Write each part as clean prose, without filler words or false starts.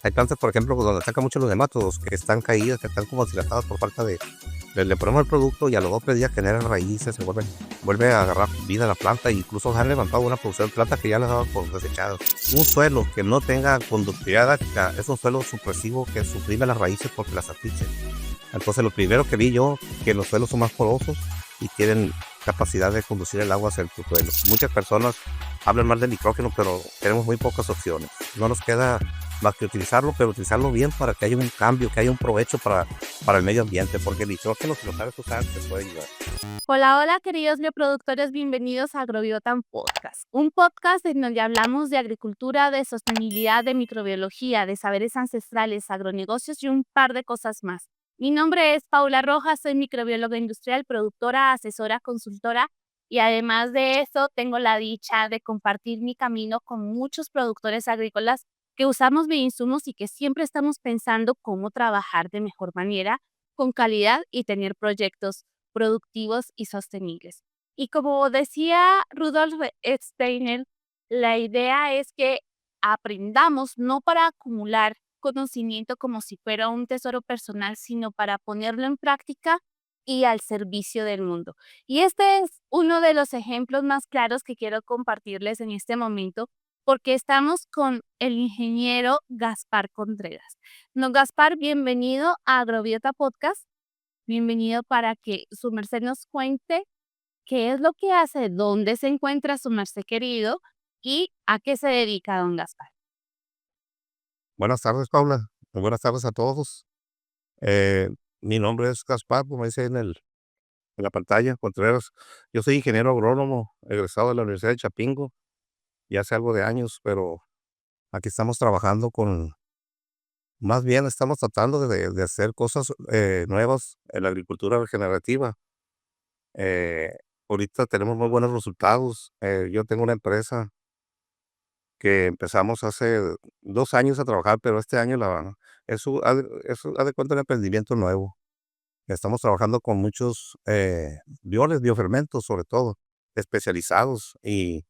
Hay plantas, por ejemplo, donde atacan mucho los nematodos, que están caídas, que están como deshidratadas por falta de... Le ponemos el producto y a los 2 o 3 días generan raíces, vuelve a agarrar vida a la planta e incluso han levantado una producción de plantas que ya las daban por desechadas. Un suelo que no tenga conductividad ática es un suelo supresivo que suprime las raíces porque las asfixia. Entonces lo primero que vi yo, que los suelos son más porosos y tienen capacidad de conducir el agua hacia el subsuelo. Muchas personas hablan mal del nitrógeno, pero tenemos muy pocas opciones. No nos queda más que utilizarlo, pero utilizarlo bien para que haya un cambio, que haya un provecho para el medio ambiente, porque el nitrógeno, si lo sabes usar, te puede ayudar. Hola, hola, queridos bioproductores, bienvenidos a Agrobiotan Podcast, un podcast en donde hablamos de agricultura, de sostenibilidad, de microbiología, de saberes ancestrales, agronegocios y un par de cosas más. Mi nombre es Paula Rojas, soy microbióloga industrial, productora, asesora, consultora y además de eso tengo la dicha de compartir mi camino con muchos productores agrícolas que usamos bioinsumos y que siempre estamos pensando cómo trabajar de mejor manera, con calidad y tener proyectos productivos y sostenibles. Y como decía Rudolf Steiner, la idea es que aprendamos no para acumular conocimiento como si fuera un tesoro personal, sino para ponerlo en práctica y al servicio del mundo. Y este es uno de los ejemplos más claros que quiero compartirles en este momento, porque estamos con el ingeniero Gaspar Contreras. No, Gaspar, bienvenido a Agrobiota Podcast. Bienvenido para que su merced nos cuente qué es lo que hace, dónde se encuentra su merced querido y a qué se dedica don Gaspar. Buenas tardes, Paula. Muy buenas tardes a todos. Eh, Mi nombre es Gaspar, como dice en la pantalla, Contreras. Yo soy ingeniero agrónomo, egresado de la Universidad de Chapingo, ya hace algo de años, pero aquí estamos trabajando más bien estamos tratando de hacer cosas nuevas en la agricultura regenerativa. Eh, Ahorita tenemos muy buenos resultados. Yo tengo una empresa que empezamos hace 2 años a trabajar, pero este año haz de cuenta un emprendimiento nuevo. Estamos trabajando con muchos bioles, biofermentos sobre todo, especializados y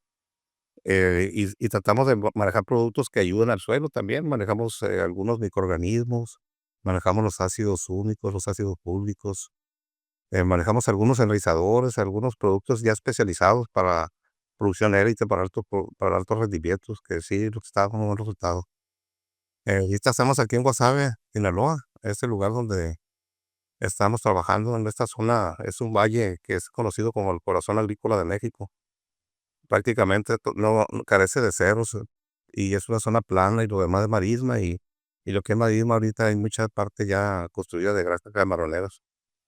tratamos de manejar productos que ayuden al suelo también. Manejamos algunos microorganismos, manejamos los ácidos úmicos, los ácidos públicos, manejamos algunos enraizadores, algunos productos ya especializados para producción élite, para altos rendimientos, que sí, lo que está con un buen resultado. Ahorita estamos aquí en Guasave, Sinaloa, es el lugar donde estamos trabajando. En esta zona es un valle que es conocido como el corazón agrícola de México. Prácticamente no carece de cerros, y es una zona plana y lo demás es marisma, y lo que es marisma ahorita hay mucha parte ya construida de granjas camaroneras.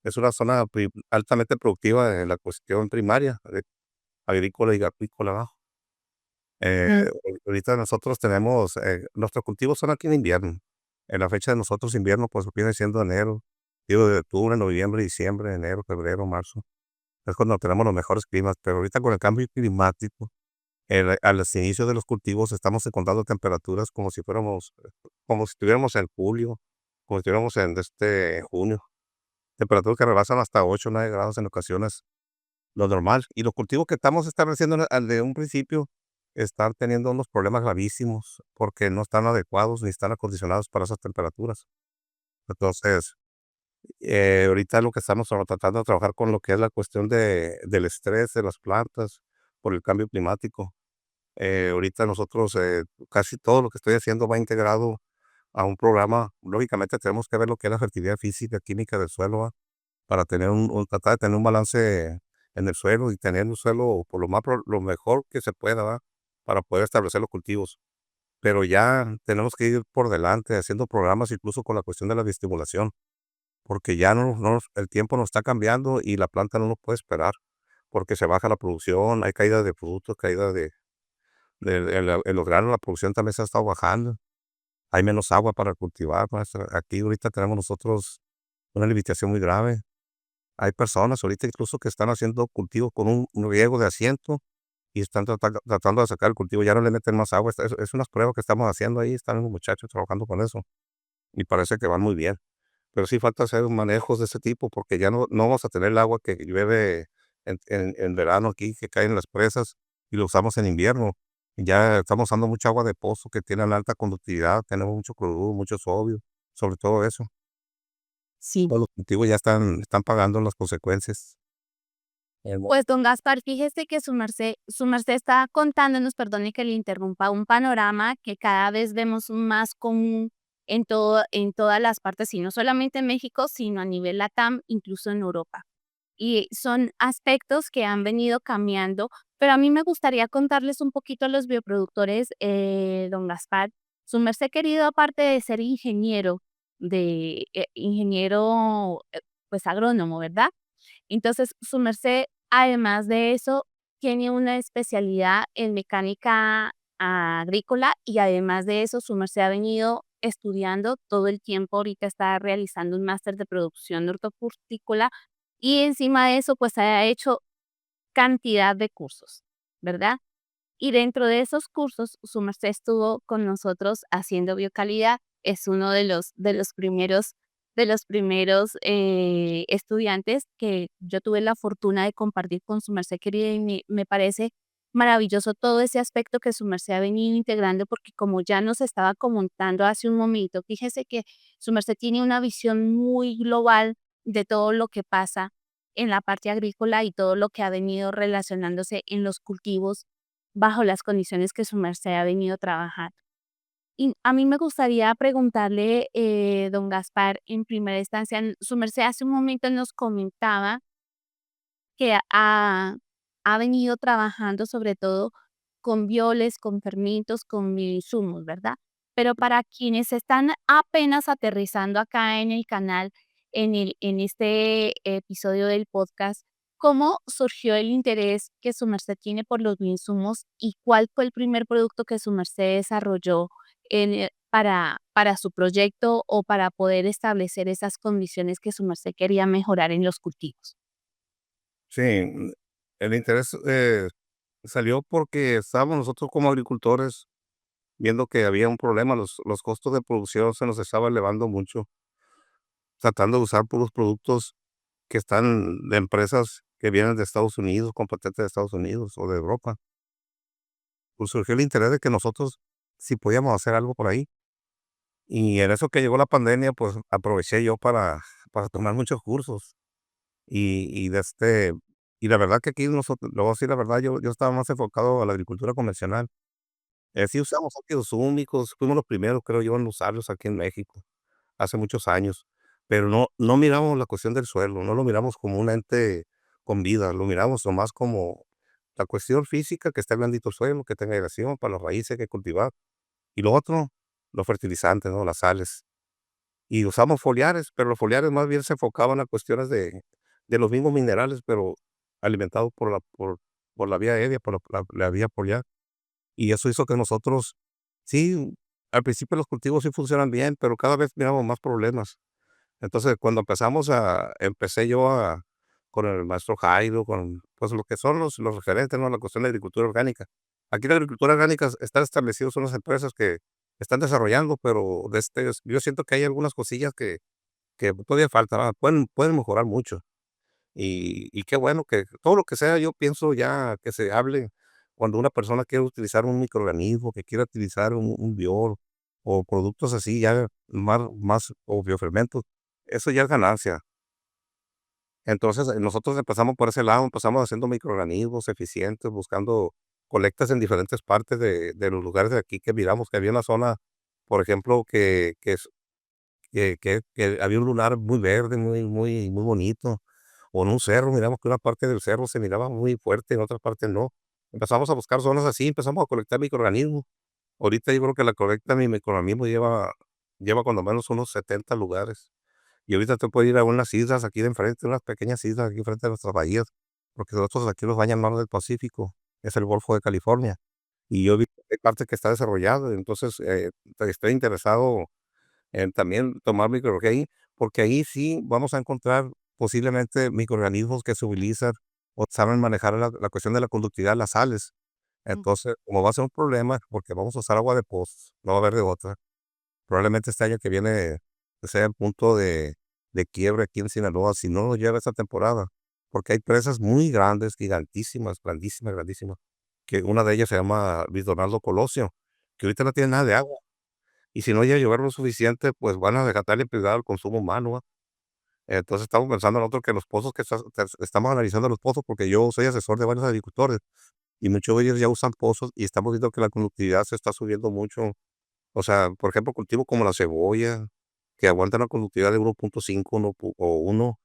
Es una zona altamente productiva en la cuestión primaria, agrícola y acuícola abajo. Ahorita nosotros tenemos, nuestros cultivos son aquí en invierno. En la fecha de nosotros invierno, pues viene siendo enero, digo, de octubre, noviembre, diciembre, enero, febrero, marzo. Es cuando tenemos los mejores climas, pero ahorita con el cambio climático, a los inicios de los cultivos estamos encontrando temperaturas como si estuviéramos en julio, como si estuviéramos en junio, temperaturas que rebasan hasta 8 o 9 grados en ocasiones, lo normal. Y los cultivos que estamos estableciendo al de un principio están teniendo unos problemas gravísimos porque no están adecuados ni están acondicionados para esas temperaturas. Entonces, ahorita lo que estamos tratando de trabajar con lo que es la cuestión del estrés de las plantas por el cambio climático. Ahorita nosotros, casi todo lo que estoy haciendo va integrado a un programa. Lógicamente tenemos que ver lo que es la fertilidad física, química del suelo, ¿va? Para tener tratar de tener un balance en el suelo y tener un suelo por lo mejor que se pueda, ¿va? Para poder establecer los cultivos. Pero ya tenemos que ir por delante haciendo programas incluso con la cuestión de la biestimulación, porque ya el tiempo nos está cambiando y la planta no nos puede esperar, porque se baja la producción, hay caída de frutos, caída en los granos, la producción también se ha estado bajando. Hay menos agua para cultivar, maestra. Aquí ahorita tenemos nosotros una limitación muy grave. Hay personas ahorita incluso que están haciendo cultivos con un riego de asiento y están tratando de sacar el cultivo, ya no le meten más agua. Es unas pruebas que estamos haciendo ahí, están los muchachos trabajando con eso y parece que van muy bien. Pero sí falta hacer manejos de ese tipo porque ya no vamos a tener el agua que llueve en verano aquí, que cae en las presas y lo usamos en invierno. Ya estamos usando mucha agua de pozo que tiene una alta conductividad, tenemos mucho cloruro, mucho sodio, sobre todo eso. Sí. Todos los cultivos ya están pagando las consecuencias. Hemo Pues, don Gaspar, fíjese que su merced está contándonos, perdone que le interrumpa, un panorama que cada vez vemos más común en todas las partes, y no solamente en México, sino a nivel LATAM, incluso en Europa. Y son aspectos que han venido cambiando, pero a mí me gustaría contarles un poquito a los bioproductores, don Gaspar. Su merced querido, aparte de ser ingeniero, pues, agrónomo, ¿verdad? Entonces, su merced, además de eso, tiene una especialidad en mecánica agrícola y además de eso, su merced ha venido estudiando todo el tiempo. Ahorita está realizando un máster de producción hortofrutícola y encima de eso, pues ha hecho cantidad de cursos, ¿verdad? Y dentro de esos cursos, su merced estuvo con nosotros haciendo biocalidad. Es uno de los primeros estudiantes que yo tuve la fortuna de compartir con su merced querida, y me parece maravilloso todo ese aspecto que su merced ha venido integrando, porque como ya nos estaba comentando hace un momento, fíjese que su merced tiene una visión muy global de todo lo que pasa en la parte agrícola y todo lo que ha venido relacionándose en los cultivos bajo las condiciones que su merced ha venido trabajando. Y a mí me gustaría preguntarle, don Gaspar, en primera instancia, su merced hace un momento nos comentaba que ha venido trabajando sobre todo con violes, con fermentos, con insumos, ¿verdad? Pero para quienes están apenas aterrizando acá en el canal, en este episodio del podcast, ¿cómo surgió el interés que su merced tiene por los insumos y cuál fue el primer producto que su merced desarrolló para su proyecto o para poder establecer esas condiciones que su merced quería mejorar en los cultivos? Sí, el interés, salió porque estábamos nosotros como agricultores viendo que había un problema, los costos de producción se nos estaba elevando mucho, tratando de usar puros productos que están de empresas que vienen de Estados Unidos, con patentes de Estados Unidos o de Europa. Pues surgió el interés de que nosotros si podíamos hacer algo por ahí. Y en eso que llegó la pandemia, pues aproveché yo para tomar muchos cursos. Y la verdad que aquí nosotros, le voy a decir la verdad, yo estaba más enfocado a la agricultura convencional. Sí usamos ácidos húmicos, fuimos los primeros, creo yo, en usarlos aquí en México, hace muchos años, pero no miramos la cuestión del suelo, no lo miramos como un ente con vida, lo miramos nomás como la cuestión física, que esté blandito el suelo, que tenga aireación para las raíces que cultivar, y lo otro, los fertilizantes, ¿no? Las sales. Y usamos foliares, pero los foliares más bien se enfocaban a cuestiones de los mismos minerales, pero alimentados por la vía aérea, por la vía foliar. Y eso hizo que nosotros, sí, al principio los cultivos sí funcionan bien, pero cada vez miramos más problemas. Entonces, cuando empecé yo con el maestro Jairo, con, pues, lo que son los referentes, ¿no? La cuestión de agricultura orgánica. Aquí la agricultura orgánica están establecidos unas empresas que están desarrollando, pero yo siento que hay algunas cosillas que todavía falta, ¿verdad? Pueden mejorar mucho. Y qué bueno que todo lo que sea, yo pienso ya que se hable cuando una persona quiere utilizar un microorganismo, que quiera utilizar un biol o productos así ya más o biofermentos, eso ya es ganancia. Entonces, nosotros empezamos por ese lado, empezamos haciendo microorganismos eficientes, buscando colectas en diferentes partes de los lugares de aquí que miramos que había una zona, por ejemplo, que había un lunar muy verde, muy bonito, o en un cerro, miramos que una parte del cerro se miraba muy fuerte, en otra parte no. Empezamos a buscar zonas así, empezamos a colectar microorganismos. Ahorita yo creo que la colecta de mi microorganismo lleva cuando menos unos 70 lugares. Y ahorita te puedo ir a unas islas aquí de enfrente, unas pequeñas islas aquí enfrente de nuestras bahías, porque nosotros aquí nos baña el mar del Pacífico, es el Golfo de California. Y yo vi que hay parte que está desarrollada, entonces, estoy interesado en también tomar microbiología ahí, porque ahí sí vamos a encontrar posiblemente microorganismos que se utilizan o saben manejar la cuestión de la conductividad de las sales. Entonces, como va a ser un problema, porque vamos a usar agua de pozos, no va a haber de otra. Probablemente este año que viene sea el punto de quiebre aquí en Sinaloa, si no nos llega esta temporada, porque hay presas muy grandes, gigantísimas, grandísimas, grandísimas, que una de ellas se llama Luis Donaldo Colosio, que ahorita no tiene nada de agua. Y si no llega a llover lo suficiente, pues van a dejarle prioridad al consumo humano, ¿va? Entonces estamos pensando nosotros que los pozos estamos analizando los pozos, porque yo soy asesor de varios agricultores y muchos de ellos ya usan pozos y estamos viendo que la conductividad se está subiendo mucho. O sea, por ejemplo, cultivos como la cebolla, que aguantan una conductividad de 1.5 o 1,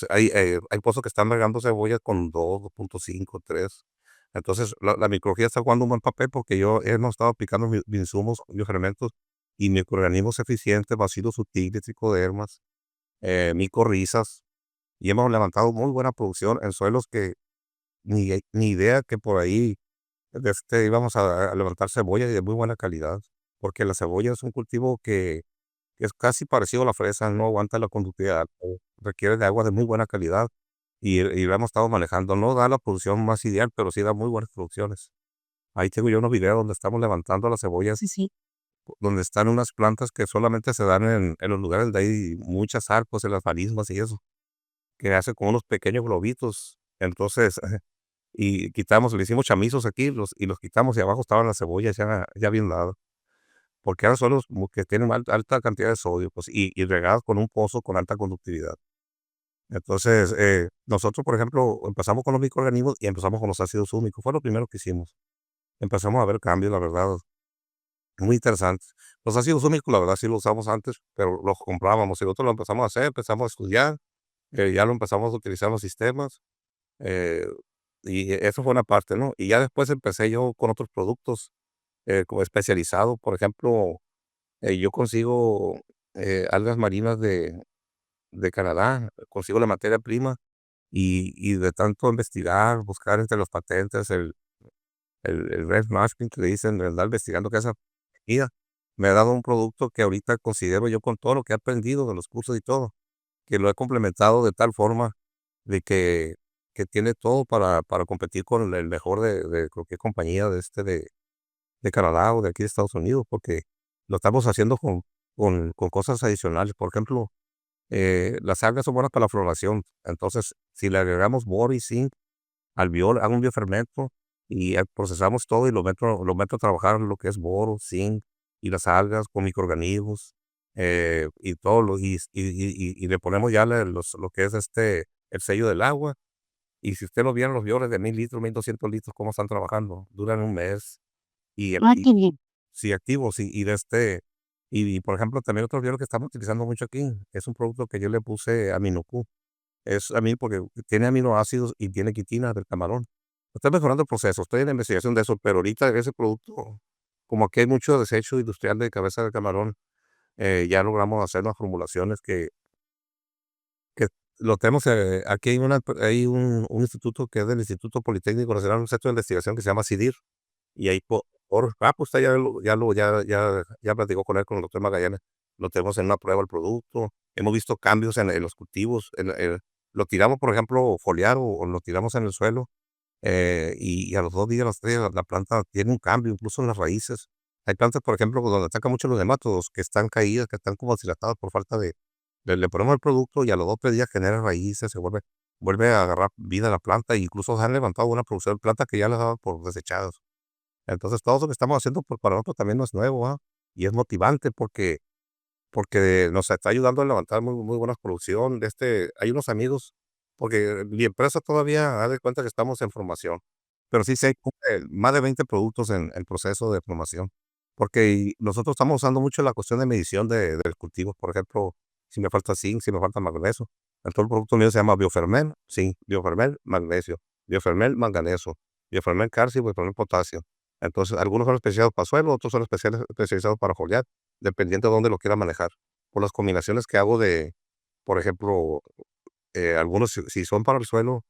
hay pozos que están regando cebolla con 2, 2.5, 3. Entonces, la microbiología está jugando un buen papel porque hemos estado aplicando insumos, biofermentos y microorganismos eficientes, bacilos sutiles, tricodermas, micorrizas, y hemos levantado muy buena producción en suelos que ni idea que por ahí íbamos a levantar cebolla y de muy buena calidad, porque la cebolla es un cultivo que es casi parecido a la fresa, no aguanta la conductividad, requiere de agua de muy buena calidad y lo hemos estado manejando. No da la producción más ideal, pero sí da muy buenas producciones. Ahí tengo yo unos videos donde estamos levantando las cebollas, sí, donde están unas plantas que solamente se dan en los lugares donde hay muchas arcos, en las marismas y eso, que hace como unos pequeños globitos. Entonces, le hicimos chamizos aquí y los quitamos y abajo estaban las cebollas ya bien dadas, porque eran suelos como que tienen alta cantidad de sodio, pues, y regados con un pozo con alta conductividad. Entonces, nosotros, por ejemplo, empezamos con los microorganismos y empezamos con los ácidos húmicos, fue lo primero que hicimos. Empezamos a ver cambios, la verdad, muy interesantes. Los ácidos húmicos, la verdad, sí los usamos antes, pero los comprábamos y nosotros lo empezamos a hacer, empezamos a estudiar, ya lo empezamos a utilizar en los sistemas, eh, y eso fue una parte, ¿no? Y ya después empecé yo con otros productos, como especializado, por ejemplo, yo consigo, algas marinas de Canadá, consigo la materia prima y de tanto investigar, buscar entre los patentes, el red masking que le dicen, de andar investigando qué es esa comida, me ha dado un producto que ahorita considero yo con todo lo que he aprendido de los cursos y todo, que lo he complementado de tal forma de que tiene todo para competir con el mejor de cualquier compañía de Canadá o de aquí de Estados Unidos, porque lo estamos haciendo con cosas adicionales. Por ejemplo, las algas son buenas para la floración. Entonces, si le agregamos boro y zinc al hago un biofermento y procesamos todo y lo meto a trabajar lo que es boro, zinc y las algas con microorganismos, y todo y le ponemos ya lo que es el sello del agua. Y si usted lo viera, los biones de 1000 litros, 1200 litros, cómo están trabajando, duran un mes. Qué bien. Sí, activos por ejemplo, también otro biol que estamos utilizando mucho aquí, es un producto que yo le puse Aminocu. Es a mí porque tiene aminoácidos y tiene quitina del camarón. Estoy mejorando el proceso, estoy en la investigación de eso, pero ahorita ese producto, como aquí hay mucho desecho industrial de cabeza de camarón, ya logramos hacer unas formulaciones que lo tenemos, aquí hay un instituto que es del Instituto Politécnico Nacional, un centro de investigación que se llama CIDIR, y ahí pues usted ya platicó con él, con el doctor Magallanes, lo tenemos en una prueba el producto, hemos visto cambios en los cultivos, lo tiramos, por ejemplo, foliar o lo tiramos en el suelo, y a los 2 días, a los 3 días, la planta tiene un cambio, incluso en las raíces. Hay plantas, por ejemplo, donde atacan mucho los nematodos, que están caídas, que están como deshidratadas por falta le ponemos el producto y a los 2 3 días genera raíces, vuelve a agarrar vida a la planta, e incluso se han levantado una producción de plantas que ya las daban por desechadas. Entonces, todo eso que estamos haciendo, pues, para nosotros también no es nuevo, ¿ah? Y es motivante porque nos está ayudando a levantar muy buena producción. Hay unos amigos, porque mi empresa todavía, haz de cuenta que estamos en formación, pero sí sé, más de 20 productos en proceso de formación, porque nosotros estamos usando mucho la cuestión de medición del cultivo. Por ejemplo, si me falta zinc, si me falta magnesio. Entonces, el producto mío se llama Biofermel, zinc, Biofermel, magnesio, Biofermel, manganeso, Biofermel, calcio, Biofermel, potasio. Entonces, algunos son especializados para suelo, otros son especializados para foliar, dependiendo de dónde lo quiera manejar. Por las combinaciones que hago por ejemplo, algunos si son para el suelo,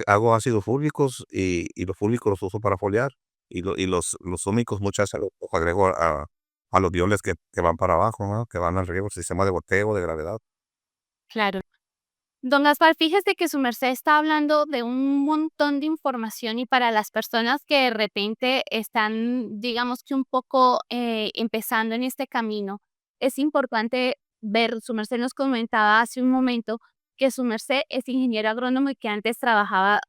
hago ácidos fúlvicos y los fúlvicos los uso para foliar y los húmicos muchas veces los agrego a los bioles que van para abajo, ¿no? Que van al riego, sistema de goteo, de gravedad. Claro. Don Gaspar, fíjese que su merced está hablando de un montón de información y para las personas que de repente están, digamos que un poco empezando en este camino, es importante ver, su merced nos comentaba hace un momento que su merced es ingeniero agrónomo y que antes trabajaba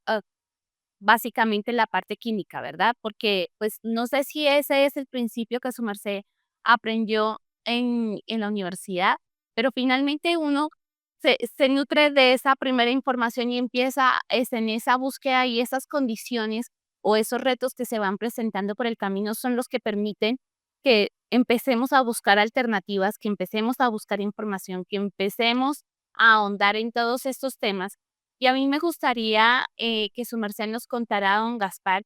básicamente la parte química, ¿verdad? Porque, pues, no sé si ese es el principio que su merced aprendió en la universidad, pero finalmente uno se nutre de esa primera información y empieza en esa búsqueda y esas condiciones o esos retos que se van presentando por el camino son los que permiten que empecemos a buscar alternativas, que empecemos a buscar información, que empecemos a ahondar en todos estos temas. Y a mí me gustaría que su merced nos contara, don Gaspar,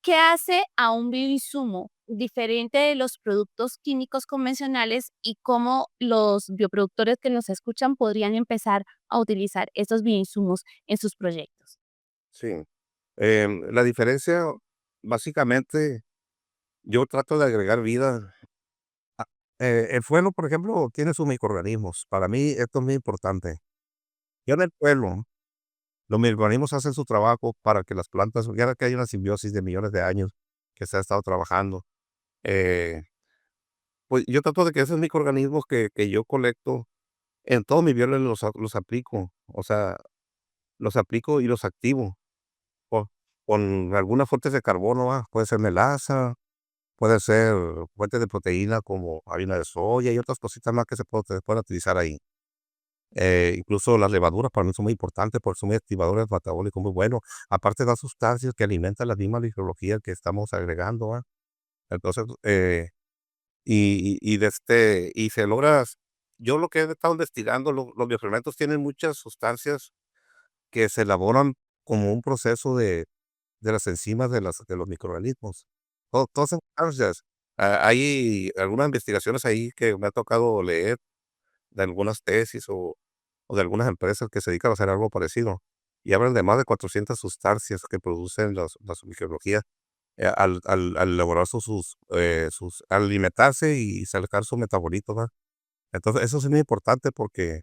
¿qué hace a un bioinsumo diferente de los productos químicos convencionales y cómo los bioproductores que nos escuchan podrían empezar a utilizar esos bioinsumos en sus proyectos? Sí. La diferencia, básicamente, yo trato de agregar vida. El suelo, por ejemplo, tiene sus microorganismos. Para mí esto es muy importante. Ya en el suelo, los microorganismos hacen su trabajo para que las plantas, ya que hay una simbiosis de millones de años que se ha estado trabajando, eh, pues yo trato de que esos microorganismos que yo colecto en todos mis bioles los aplico. O sea, los aplico y los activo con, con algunas fuentes de carbono, puede ser melaza, puede ser fuentes de proteína como harina de soya y otras cositas más que se pueden utilizar ahí. Incluso las levaduras para mí son muy importantes porque son muy activadores metabólicos muy buenos. Aparte dan sustancias que alimentan la misma microbiología que estamos agregando, Entonces, y se logra, yo lo que he estado investigando, los biofermentos tienen muchas sustancias que se elaboran como un proceso de las enzimas de los microorganismos. Todas esas sustancias, hay algunas investigaciones ahí que me ha tocado leer de algunas tesis o de algunas empresas que se dedican a hacer algo parecido, y hablan de más de 400 sustancias que producen las microbiología, al elaborar al alimentarse y sacar su metabolito, ¿verdad? Entonces, eso sí es muy importante porque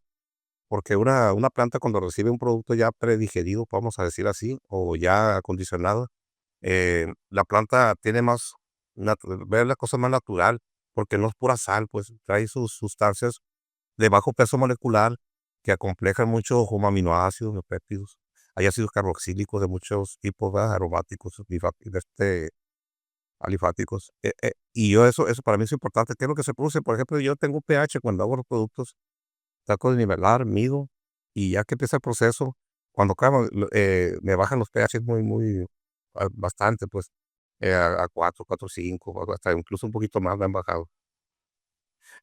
una planta cuando recibe un producto ya predigerido, vamos a decir así, o ya acondicionado, la planta tiene más ver la cosa más natural, porque no es pura sal, pues trae sus sustancias de bajo peso molecular que acomplejan mucho como aminoácidos, péptidos. Hay ácidos carboxílicos de muchos tipos, ¿verdad? Aromáticos, alifáticos. Y yo eso para mí es importante. ¿Qué es lo que se produce? Por ejemplo, yo tengo un pH cuando hago los productos, trato de nivelar, mido, y ya que empieza el proceso, cuando acaba, me bajan los pH muy, bastante, pues, a 4, 4,5, o hasta incluso un poquito más me han bajado.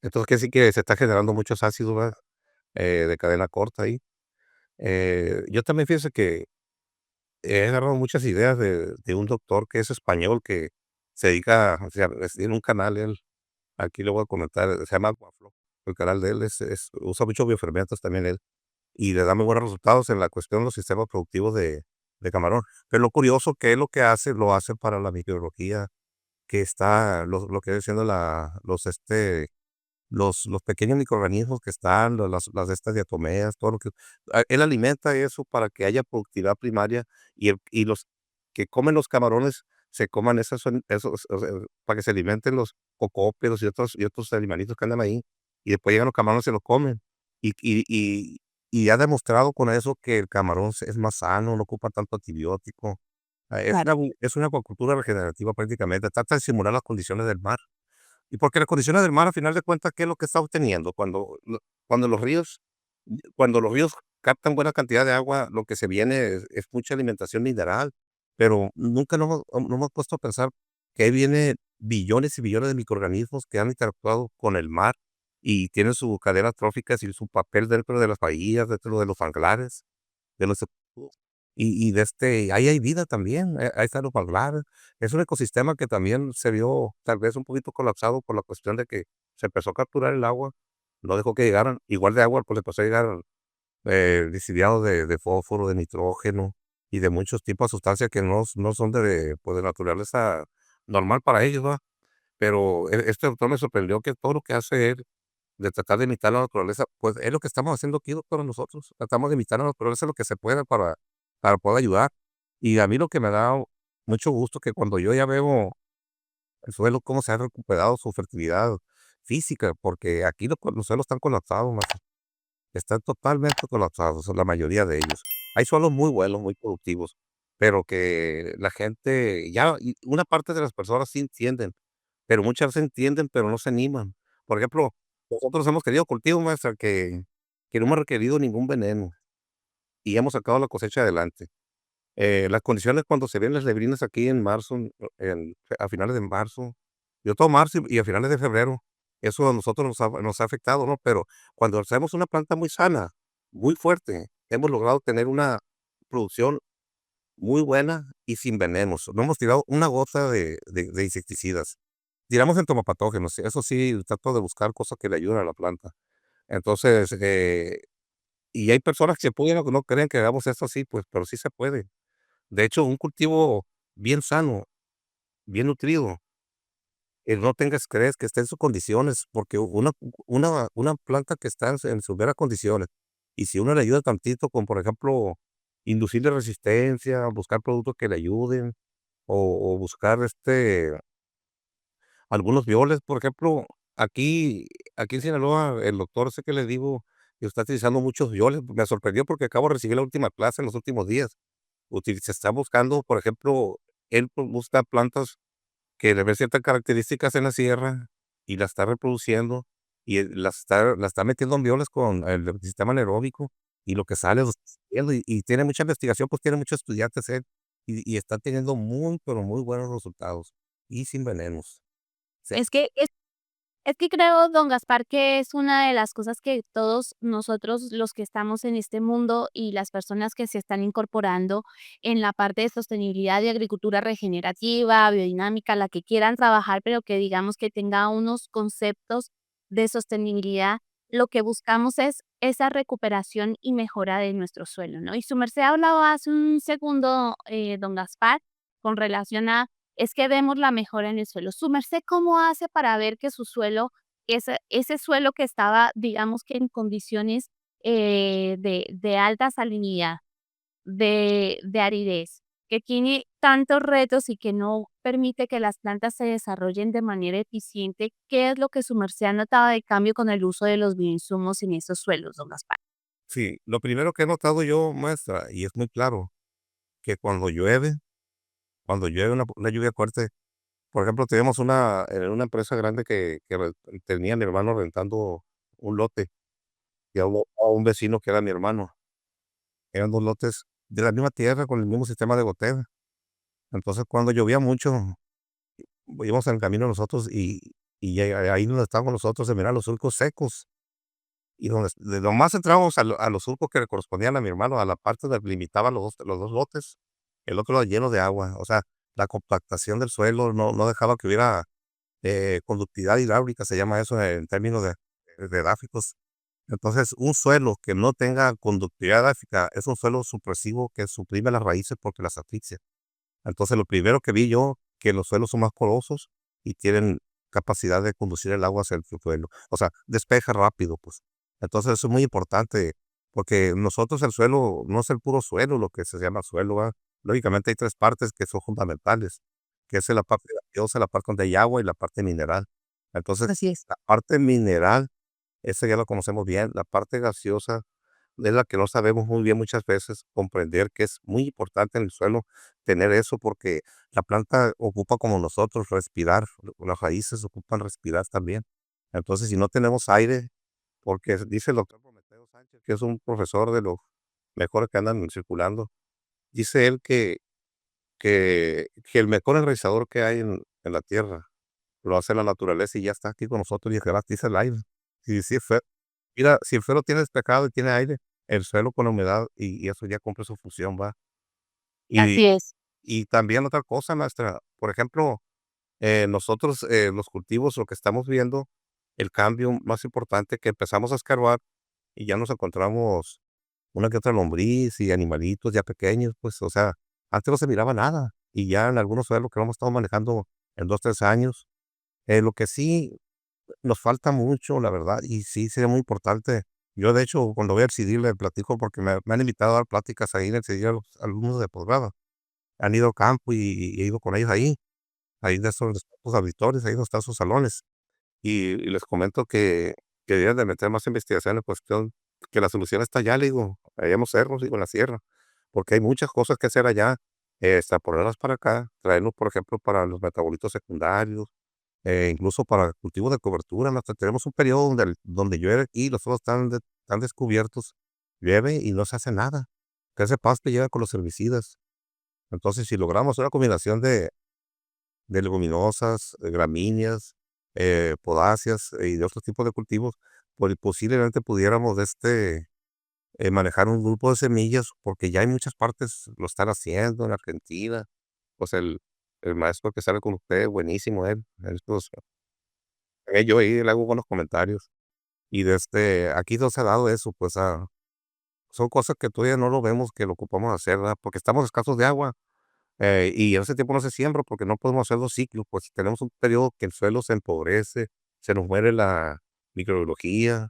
Entonces, quiere decir que se está generando muchos ácidos, ¿verdad? De cadena corta ahí. Yo también fíjese que he agarrado muchas ideas de un doctor que es español, que se dedica, o sea, tiene un canal él, aquí le voy a comentar, se llama Aquaflow, el canal de él usa muchos biofermentos también él, y le da muy buenos resultados en la cuestión de los sistemas productivos de camarón. Pero lo curioso que él lo que hace, lo hace para la microbiología que está, lo que viene siendo los pequeños microorganismos que están, las de estas diatomeas, todo lo que él alimenta eso para que haya productividad primaria y los que comen los camarones se coman esos, o sea, para que se alimenten los cocópedos y otros animalitos que andan ahí, y después llegan los camarones y se los comen. Y y y y ha demostrado con eso que el camarón es más sano, no ocupa tanto antibiótico. Claro. Es una acuacultura regenerativa prácticamente, trata de simular las condiciones del mar. Y porque las condiciones del mar, a final de cuentas, ¿qué es lo que está obteniendo? Cuando cuando los ríos captan buena cantidad de agua, lo que se viene es mucha alimentación mineral, pero nunca nos hemos puesto a pensar que ahí viene billones y billones de microorganismos que han interactuado con el mar y tienen sus cadenas tróficas y su papel dentro de las bahías, dentro de los manglares, de los ahí hay vida también, ahí están los manglares. Es un ecosistema que también se vio tal vez un poquito colapsado por la cuestión de que se empezó a capturar el agua, no dejó que llegaran, igual de agua, pues le empezó a llegar, lixiviados de fósforo, de nitrógeno y de muchos tipos de sustancias que no son pues, de naturaleza normal para ellos, ¿va? Pero este doctor me sorprendió que todo lo que hace él de tratar de imitar la naturaleza, pues, es lo que estamos haciendo aquí, doctora, nosotros. Tratamos de imitar la naturaleza lo que se pueda para poder ayudar. Y a mí lo que me da mucho gusto que cuando yo ya veo el suelo, cómo se ha recuperado su fertilidad física, porque aquí los suelos están colapsados, macho. Están totalmente colapsados, la mayoría de ellos. Hay suelos muy buenos, muy productivos, pero que la gente ya y una parte de las personas sí entienden, pero muchas entienden, pero no se animan. Por ejemplo, nosotros hemos tenido cultivos, maestra, que no hemos requerido ningún veneno y hemos sacado la cosecha adelante. Las condiciones cuando se ven las lebrinas aquí en marzo, a finales de marzo, yo todo marzo y a finales de febrero, eso a nosotros nos ha afectado, ¿no? Pero cuando hacemos una planta muy sana, muy fuerte, hemos logrado tener una producción muy buena y sin venenos. No hemos tirado una gota de insecticidas. Tiramos entomopatógenos, eso sí, trato de buscar cosas que le ayuden a la planta. Entonces, y hay personas que pueden o que no creen que hagamos esto así, pues, pero sí se puede. De hecho, un cultivo bien sano, bien nutrido, no tenga estrés, que esté en sus condiciones, porque una planta que está en sus veras condiciones, y si uno le ayuda tantito con, por ejemplo, inducirle resistencia, buscar productos que le ayuden, o buscar, algunos violes, por ejemplo, aquí en Sinaloa, el doctor ese que le digo, que está utilizando muchos violes, me sorprendió porque acabo de recibir la última clase en los últimos días. Se está buscando, por ejemplo, él busca plantas que le ve ciertas características en la sierra y las está reproduciendo y, las está metiendo en violas con el sistema anaeróbico y lo que sale lo está siguiendo y tiene mucha investigación, pues tiene muchos estudiantes él y está teniendo muy, pero muy buenos resultados y sin venenos. Sí, Es que creo, don Gaspar, que es una de las cosas que todos nosotros, los que estamos en este mundo y las personas que se están incorporando en la parte de sostenibilidad y agricultura regenerativa, biodinámica, la que quieran trabajar, pero que digamos que tenga unos conceptos de sostenibilidad, lo que buscamos es esa recuperación y mejora de nuestro suelo, ¿no? Y su merced hablaba hace un segundo, don Gaspar, con relación a es que vemos la mejora en el suelo. ¿Su merced cómo hace para ver que su suelo, ese suelo que estaba, digamos que en condiciones de alta salinidad, de aridez, que tiene tantos retos y que no permite que las plantas se desarrollen de manera eficiente? ¿Qué es lo que su merced ha notado de cambio con el uso de los bioinsumos en esos suelos, don Gaspar? sí, lo primero que he notado yo, maestra, y es muy claro, que cuando llueve una lluvia fuerte, por ejemplo, teníamos una empresa grande que tenía mi hermano rentando un lote y a un vecino que era mi hermano. Eran 2 lotes de la misma tierra con el mismo sistema de goteo. Entonces, cuando llovía mucho, íbamos en el camino nosotros y ahí donde estábamos nosotros se miraban los surcos secos, y donde de lo más entrábamos a los surcos que le correspondían a mi hermano, a la parte donde limitaban los dos lotes, el otro lado lleno de agua. O sea, la compactación del suelo no dejaba que hubiera, conductividad hidráulica, se llama eso en términos de edáficos. Entonces, un suelo que no tenga conductividad edáfica es un suelo supresivo que suprime las raíces porque las asfixia. Entonces, lo primero que vi yo, que los suelos son más porosos y tienen capacidad de conducir el agua hacia el subsuelo. O sea, despeja rápido, pues. Entonces, eso es muy importante, porque nosotros el suelo no es el puro suelo, lo que se llama suelo, ¿va? Lógicamente hay 3 partes que son fundamentales, que es la parte gaseosa, la parte donde hay agua y la parte mineral. Entonces, Así es. la parte mineral, esa ya la conocemos bien. La parte gaseosa es la que no sabemos muy bien muchas veces comprender, que es muy importante en el suelo tener eso, porque la planta ocupa como nosotros respirar, las raíces ocupan respirar también. Entonces, si no tenemos aire, porque dice el doctor Prometeo Sánchez, que es un profesor de los mejores que andan circulando, dice él que el mejor enraizador que hay en la tierra lo hace la naturaleza y ya está aquí con nosotros y es gratis el aire. Si mira, si el suelo tiene despejado y tiene aire, el suelo con la humedad y eso ya cumple su función, ¿va? Y Así es. y también otra cosa, maestra, por ejemplo, nosotros, los cultivos, lo que estamos viendo, el cambio más importante que empezamos a escarbar y ya nos encontramos una que otra lombriz y animalitos ya pequeños, pues, o sea, antes no se miraba nada y ya en algunos suelos que lo hemos estado manejando en 2 3 años, lo que sí nos falta mucho, la verdad, y sí sería muy importante. Yo, de hecho, cuando voy al CIDI le platico porque me han invitado a dar pláticas ahí en el CIDI a los alumnos de posgrado. Han ido a campo y he ido con ellos ahí de esos auditores, ahí donde están sus salones. Y les comento que deben de meter más investigación en cuestión, que la solución está allá, le digo, allá en los cerros, digo, en la sierra, porque hay muchas cosas que hacer allá. ponerlas para acá, traerlos, por ejemplo, para los metabolitos secundarios, incluso para cultivos de cobertura. Hasta tenemos un periodo donde llueve y los suelos están descubiertos, llueve y no se hace nada. Que ese pasto llega con los herbicidas. Entonces, si logramos una combinación de leguminosas, gramíneas, podáceas y de otros tipos de cultivos, pues posiblemente pudiéramos manejar un grupo de semillas, porque ya hay muchas partes lo están haciendo en Argentina. Pues el maestro que sale con usted, buenísimo él. Pues, yo ahí le hago buenos comentarios. Y aquí no se ha dado eso, pues son cosas que todavía no lo vemos que lo ocupamos hacer, ¿verdad? Porque estamos escasos de agua. Y en ese tiempo no se siembra porque no podemos hacer 2 ciclos, pues tenemos un periodo que el suelo se empobrece, se nos muere la microbiología,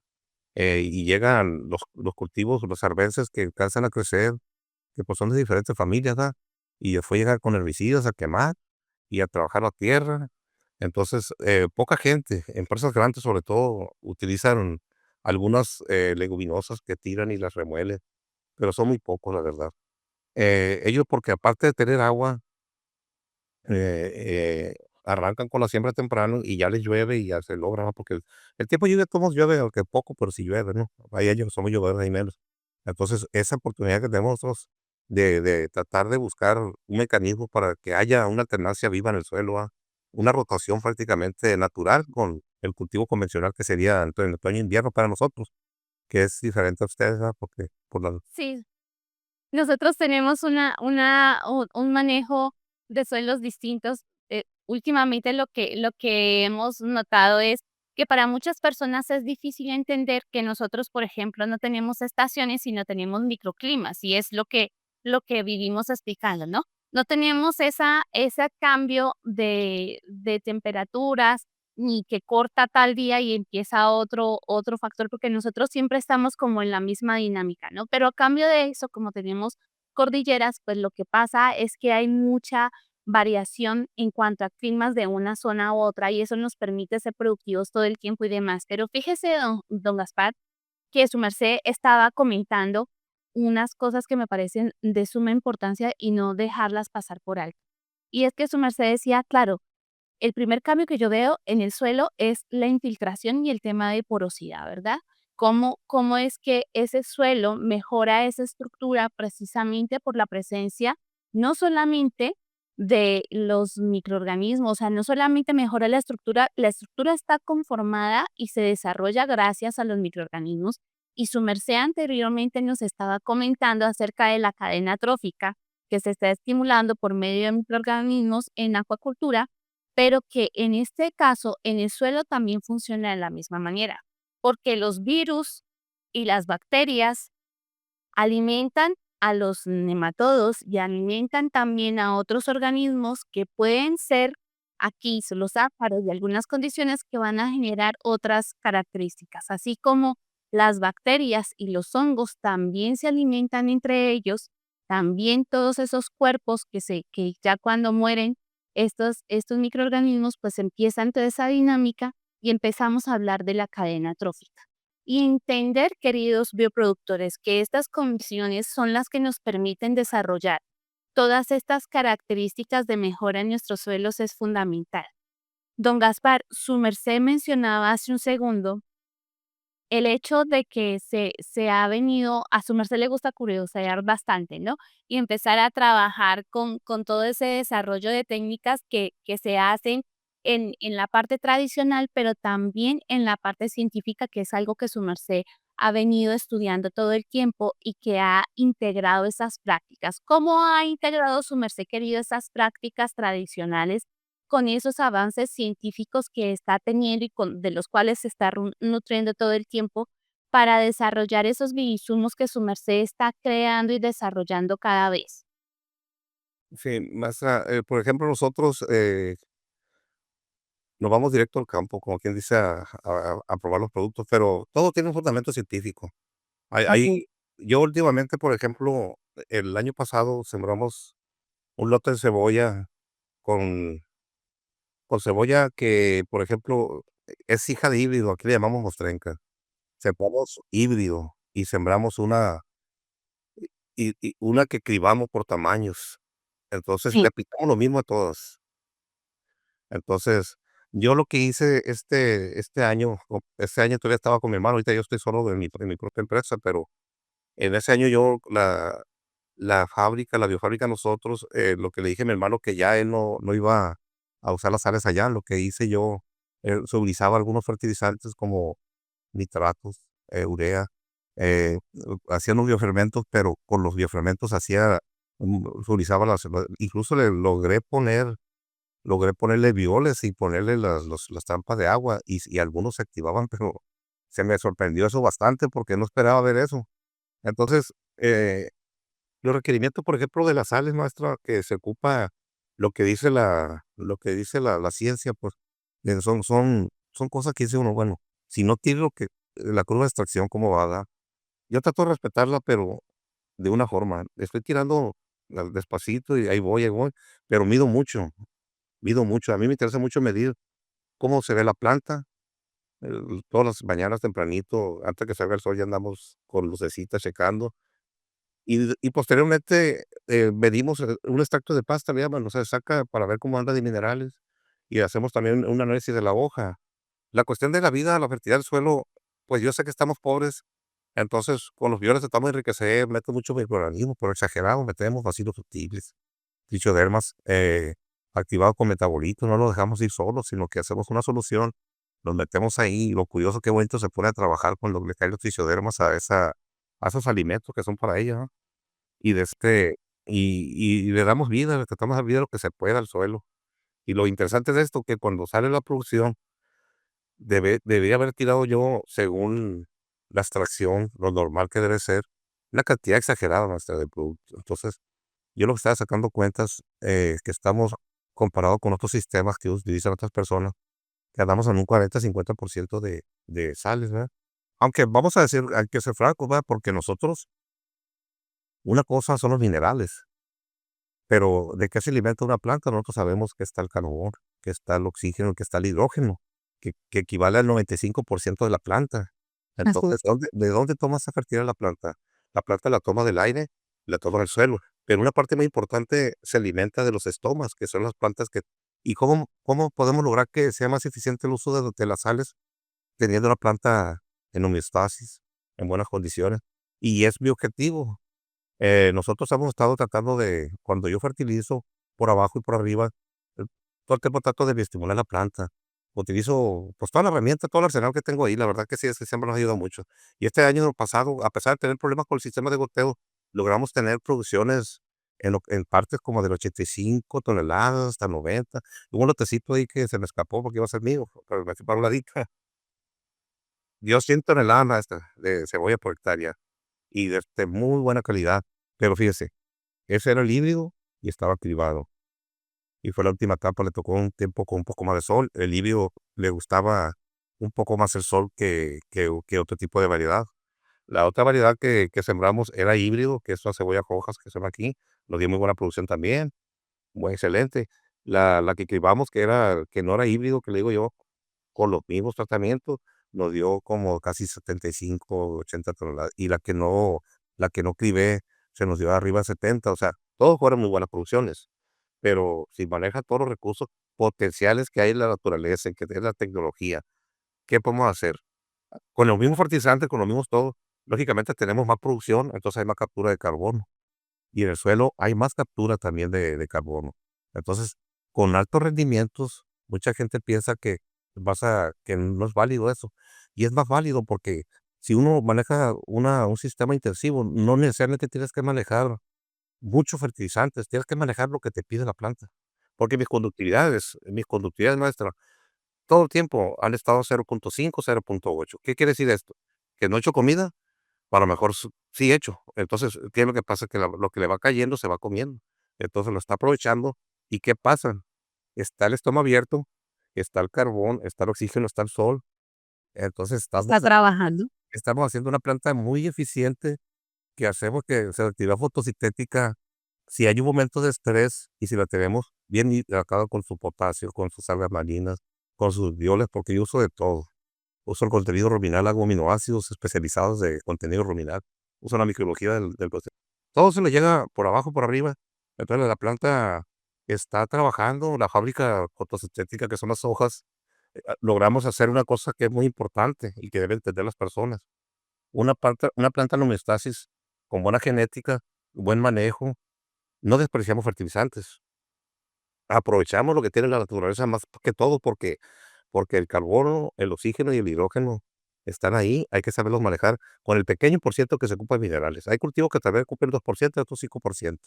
y llegan los cultivos, los arbences que alcanzan a crecer, que pues son de diferentes familias, ¿verdad? Y después llegan con herbicidas a quemar y a trabajar la tierra. Entonces, poca gente, empresas grandes sobre todo, utilizan algunas leguminosas que tiran y las remuelen, pero son muy pocos, la verdad. Ellos porque aparte de tener agua, arrancan con la siembra temprano y ya les llueve y ya se logra, ¿no? Porque el tiempo de lluvia todos llueve, aunque poco, pero si llueve, ¿no? Hay años que somos llovedores, hay menos. Entonces, esa oportunidad que tenemos nosotros de tratar de buscar un mecanismo para que haya una alternancia viva en el suelo, una rotación prácticamente natural con el cultivo convencional que sería entre el otoño e invierno para nosotros, que es diferente a ustedes, ¿verdad? Porque por la Sí, nosotros tenemos un manejo de suelos distintos. Últimamente lo que hemos notado es que para muchas personas es difícil entender que nosotros, por ejemplo, no tenemos estaciones, sino tenemos microclimas, y es lo que vivimos explicando, ¿no? No tenemos ese cambio de temperaturas, ni que corta tal día y empieza otro factor, porque nosotros siempre estamos como en la misma dinámica, ¿no? Pero a cambio de eso, como tenemos cordilleras, pues lo que pasa es que hay mucha variación en cuanto a climas de una zona a otra, y eso nos permite ser productivos todo el tiempo y demás. Pero fíjese, don Gaspar, que su merced estaba comentando unas cosas que me parecen de suma importancia y no dejarlas pasar por alto. Y es que su merced decía, claro, el primer cambio que yo veo en el suelo es la infiltración y el tema de porosidad, ¿verdad? ¿Cómo es que ese suelo mejora esa estructura precisamente por la presencia no solamente de los microorganismos, o sea, no solamente mejora la estructura está conformada y se desarrolla gracias a los microorganismos. Y su merced anteriormente nos estaba comentando acerca de la cadena trófica que se está estimulando por medio de microorganismos en acuacultura, pero que en este caso en el suelo también funciona de la misma manera, porque los virus y las bacterias alimentan a los nematodos y alimentan también a otros organismos que pueden ser aquí los ácaros de algunas condiciones que van a generar otras características, así como las bacterias y los hongos también se alimentan entre ellos, también todos esos cuerpos que ya cuando mueren estos microorganismos, pues empiezan toda esa dinámica y empezamos a hablar de la cadena trófica. Y entender, queridos bioproductores, que estas condiciones son las que nos permiten desarrollar todas estas características de mejora en nuestros suelos es fundamental. Don Gaspar, su merced mencionaba hace un segundo el hecho de que se ha venido, a su merced le gusta curiosear bastante, ¿no? Y empezar a trabajar con todo ese desarrollo de técnicas que se hacen en la parte tradicional, pero también en la parte científica, que es algo que su merced ha venido estudiando todo el tiempo y que ha integrado esas prácticas. ¿Cómo ha integrado su merced querido esas prácticas tradicionales con esos avances científicos que está teniendo y de los cuales se está nutriendo todo el tiempo para desarrollar esos bioinsumos que su merced está creando y desarrollando cada vez? sí, maestra, por ejemplo, nosotros, nos vamos directo al campo, como quien dice, a probar los productos, pero todo tiene un fundamento científico. Ok. Yo últimamente, por ejemplo, el año pasado sembramos un lote de cebolla con cebolla que, por ejemplo, es hija de híbrido, aquí le llamamos mostrenca. Sembramos híbrido y sembramos una que cribamos por tamaños. Entonces, le Sí. aplicamos lo mismo a todas. Entonces, yo lo que hice este año todavía estaba con mi hermano, ahorita yo estoy solo en mi propia empresa, pero en ese año yo la biofábrica nosotros, lo que le dije a mi hermano que ya él no iba a usar las sales allá, lo que hice yo, se utilizaba algunos fertilizantes como nitratos, urea, hacía unos biofermentos, pero con los biofermentos se utilizaba incluso logré ponerle bioles y ponerle las trampas de agua y algunos se activaban, pero se me sorprendió eso bastante porque no esperaba ver eso. Entonces, los requerimientos, por ejemplo, de las sales, maestra, que se ocupa lo que dice la ciencia, pues, son cosas que dice uno, bueno, si no tiene la curva de extracción, ¿cómo va a dar? Yo trato de respetarla, pero de una forma, estoy tirando despacito y ahí voy, pero mido mucho. A mí me interesa mucho medir cómo se ve la planta. Todas las mañanas tempranito, antes que salga el sol, ya andamos con lucecitas checando. Y posteriormente, medimos, un extracto de pasta, le llaman, o sea, saca para ver cómo anda de minerales, y hacemos también un análisis de la hoja. La cuestión de la vida, la fertilidad del suelo, pues, yo sé que estamos pobres, entonces, con los biores tratamos de enriquecer, meto mucho microorganismos, pero exagerado, metemos bacilos subtiles, trichodermas, activados con metabolitos, no los dejamos ir solos, sino que hacemos una solución, los metemos ahí, y lo curioso, qué bonito se pone a trabajar cuando le caen los trichodermas a esos alimentos que son para ella, ¿no? Y y le damos vida, le tratamos de dar vida lo que se pueda al suelo. Y lo interesante de esto, que cuando sale la producción, debería haber tirado yo, según la extracción, lo normal que debe ser, una cantidad exagerada, maestra, de producto. Entonces, yo lo que estaba sacando cuentas, que estamos comparado con otros sistemas que utilizan otras personas, que andamos en un 40-50% de sales, ¿verdad? Aunque vamos a decir, hay que ser francos, ¿verdad? Porque nosotros, una cosa son los minerales. Pero, ¿de qué se alimenta una planta? Nosotros sabemos que está el carbón, que está el oxígeno, que está el hidrógeno, que equivale al 95% de la planta. Entonces, ¿de dónde toma esa fertilidad la planta? La planta la toma del aire, la toma del suelo, pero una parte muy importante se alimenta de los estomas, que son las plantas que ¿y cómo podemos lograr que sea más eficiente el uso de las sales? Teniendo la planta en homeostasis, en buenas condiciones, y es mi objetivo. Nosotros hemos estado tratando cuando yo fertilizo por abajo y por arriba, eh, todo el tiempo trato de estimular la planta. Utilizo, pues, toda la herramienta, todo el arsenal que tengo ahí, la verdad que sí, ese siempre nos ayuda mucho. Y este año pasado, a pesar de tener problemas con el sistema de goteo, logramos tener producciones en partes como de 85 toneladas hasta 90. Hubo un lotecito ahí que se me escapó porque iba a ser mío, pero me fui para un ladito. Dio 100 toneladas, maestra, de cebolla por hectárea y de muy buena calidad. Pero fíjese, ese era el híbrido y estaba cribado. Y fue la última etapa, le tocó un tiempo con un poco más de sol. El híbrido le gustaba un poco más el sol que otro tipo de variedad. La otra variedad que sembramos era híbrido, que es la cebolla rojas que se llama aquí. Nos dio muy buena producción también, muy excelente. La que cribamos, que no era híbrido, que le digo yo, con los mismos tratamientos, nos dio como casi 75, 80 toneladas. Y la que no cribé, se nos dio arriba de 70. O sea, todos fueron muy buenas producciones. Pero si maneja todos los recursos potenciales que hay en la naturaleza, en que es la tecnología, ¿qué podemos hacer? Con los mismos fertilizantes, con los mismos todo, lógicamente tenemos más producción, entonces hay más captura de carbono. Y en el suelo hay más captura también de carbono. Entonces, con altos rendimientos, mucha gente piensa que no es válido eso. Y es más válido porque si uno maneja un sistema intensivo, no necesariamente tienes que manejar muchos fertilizantes, tienes que manejar lo que te pide la planta. Porque mis conductividades, maestra, todo el tiempo han estado 0.5, 0.8. ¿Qué quiere decir esto? Que no he hecho comida, a lo mejor sí he hecho. Entonces, ¿qué es lo que pasa? Que lo que le va cayendo se va comiendo. Entonces lo está aprovechando. ¿Y qué pasa? Está el estómago abierto, está el carbón, está el oxígeno, está el sol. Entonces Está trabajando. estamos haciendo una planta muy eficiente que hacemos que se activa fotosintética. Si hay un momento de estrés y si la tenemos bien hidratado con su potasio, con sus algas marinas, con sus violes, porque yo uso de todo. Uso el contenido ruminal, hago aminoácidos especializados de contenido ruminal. Uso la microbiología del proceso. Todo se le llega por abajo, por arriba, Entonces, la planta está trabajando, la fábrica fotosintética, que son las hojas, logramos hacer una cosa que es muy importante y que deben entender las personas. Una planta en homeostasis con buena genética, buen manejo, no despreciamos fertilizantes. Aprovechamos lo que tiene la naturaleza más que todo, porque el carbono, el oxígeno y el hidrógeno están ahí, hay que saberlos manejar con el pequeño por ciento que se ocupa de minerales. Hay cultivos que tal vez ocupen el 2%, otros 5%,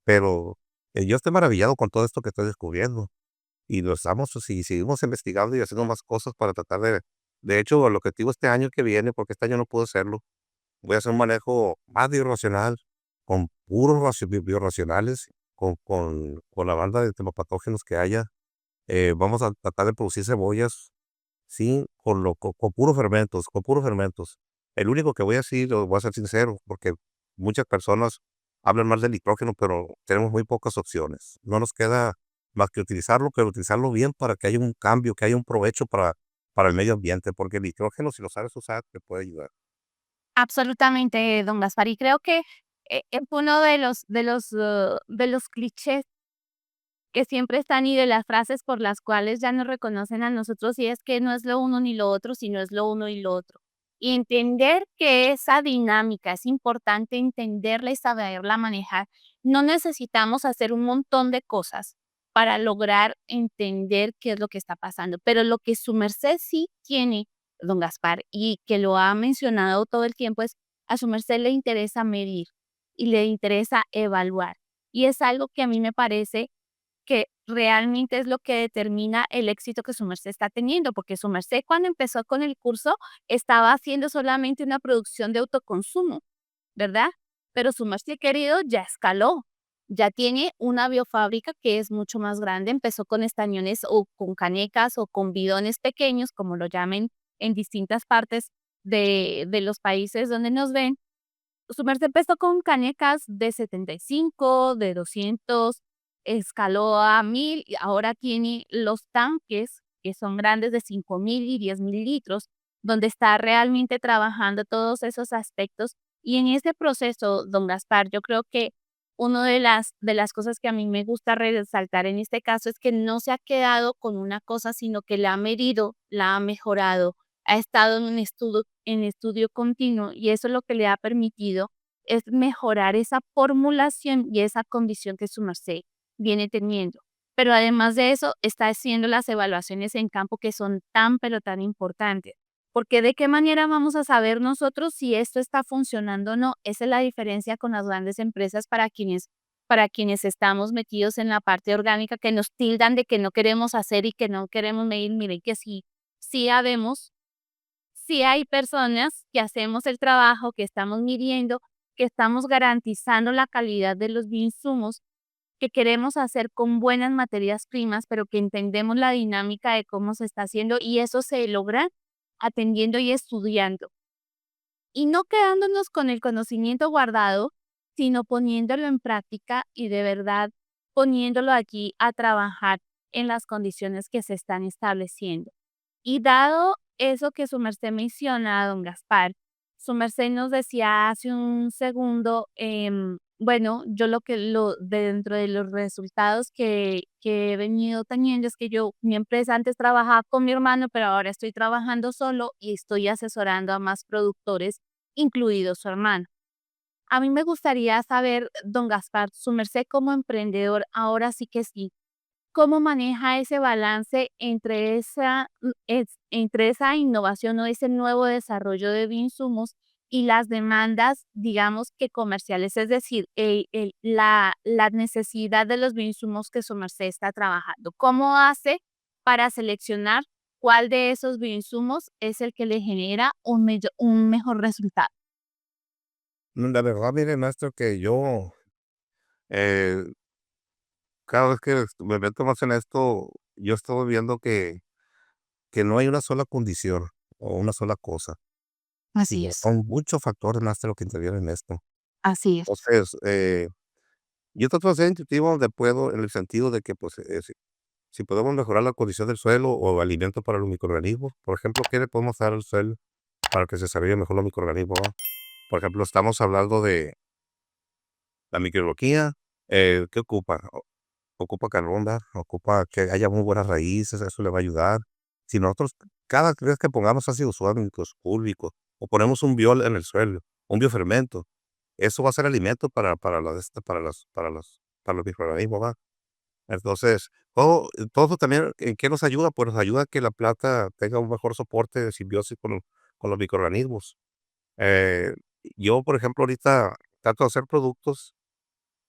pero, yo estoy maravillado con todo esto que estoy descubriendo, y lo estamos si seguimos investigando y haciendo más cosas para tratar de hecho, el objetivo este año que viene, porque este año no pude hacerlo, voy a hacer un manejo más bioracional, con puros bioracionales, con la banda de termopatógenos que haya. Vamos a tratar de producir cebollas, sí, con puros fermentos, con puros fermentos. El único que voy a decir, lo voy a ser sincero, porque muchas personas hablan mal del nitrógeno, pero tenemos muy pocas opciones. No nos queda más que utilizarlo, pero utilizarlo bien para que haya un cambio, que haya un provecho para el medio ambiente, porque el nitrógeno, si lo sabes usar, te puede ayudar. Absolutamente, don Gaspar. Y creo que es uno de los clichés que siempre están y de las frases por las cuales ya nos reconocen a nosotros, y es que no es lo uno ni lo otro, sino es lo uno y lo otro. Y entender que esa dinámica es importante entenderla y saberla manejar. No necesitamos hacer un montón de cosas para lograr entender qué es lo que está pasando, pero lo que su merced sí tiene, don Gaspar, y que lo ha mencionado todo el tiempo, es a su merced le interesa medir y le interesa evaluar. Y es algo que a mí me parece que realmente es lo que determina el éxito que su merced está teniendo, porque su merced cuando empezó con el curso estaba haciendo solamente una producción de autoconsumo, ¿verdad? Pero su merced querido ya escaló, ya tiene una biofábrica que es mucho más grande, empezó con estañones o con canecas o con bidones pequeños, como lo llamen en distintas partes de los países donde nos ven. Su merced empezó con canecas de 75, de 200, escaló a 1000 y ahora tiene los tanques que son grandes de 5000 y 10.000 litros, donde está realmente trabajando todos esos aspectos. Y en ese proceso, don Gaspar, yo creo que una de las cosas que a mí me gusta resaltar en este caso es que no se ha quedado con una cosa, sino que la ha medido, la ha mejorado, ha estado en estudio continuo, y eso lo que le ha permitido es mejorar esa formulación y esa condición que su merced viene teniendo. Pero además de eso, está haciendo las evaluaciones en campo que son tan, pero tan importantes. Porque de qué manera vamos a saber nosotros si esto está funcionando o no. Esa es la diferencia con las grandes empresas para quienes estamos metidos en la parte orgánica, que nos tildan de que no queremos hacer y que no queremos medir. Miren que sí, sí habemos, sí hay personas que hacemos el trabajo, que estamos midiendo, que estamos garantizando la calidad de los bioinsumos, que queremos hacer con buenas materias primas, pero que entendemos la dinámica de cómo se está haciendo, y eso se logra atendiendo y estudiando. Y no quedándonos con el conocimiento guardado, sino poniéndolo en práctica y de verdad poniéndolo allí a trabajar en las condiciones que se están estableciendo. Y dado eso que su merced menciona, don Gaspar, su merced nos decía hace un segundo, bueno, yo dentro de los resultados que he venido teniendo es que mi empresa antes trabajaba con mi hermano, pero ahora estoy trabajando solo y estoy asesorando a más productores, incluido su hermano. A mí me gustaría saber, don Gaspar, su merced como emprendedor, ahora sí que sí, ¿cómo maneja ese balance entre esa innovación o ese nuevo desarrollo de bioinsumos y las demandas, digamos que comerciales? Es decir, la necesidad de los bioinsumos que su merced está trabajando. ¿Cómo hace para seleccionar cuál de esos bioinsumos es el que le genera un mejor resultado? La verdad, mire, maestro, que yo, eh, cada vez que me meto más en esto, yo estoy viendo que no hay una sola condición o una sola cosa, Así sino es, son muchos factores, maestro, que intervienen en esto. así es. Entonces, yo trato de ser intuitivo donde puedo, en el sentido de que, pues, si podemos mejorar la condición del suelo o alimento para los microorganismos, por ejemplo, ¿qué le podemos dar al suelo para que se desarrolle mejor los microorganismos, va? Por ejemplo, estamos hablando de la microbiología, ¿Qué ocupa? Ocupa carbón, ¿verdad? Ocupa que haya muy buenas raíces, eso le va a ayudar. Si nosotros cada vez que pongamos ácidos fórmicos, fúlbicos, o ponemos un biol en el suelo, un biofermento, eso va a ser alimento para la de esta para los microorganismos, ¿va? Entonces, todo también, ¿en qué nos ayuda? Pues nos ayuda a que la planta tenga un mejor soporte de simbiosis con los microorganismos. Eh, yo, por ejemplo, ahorita trato de hacer productos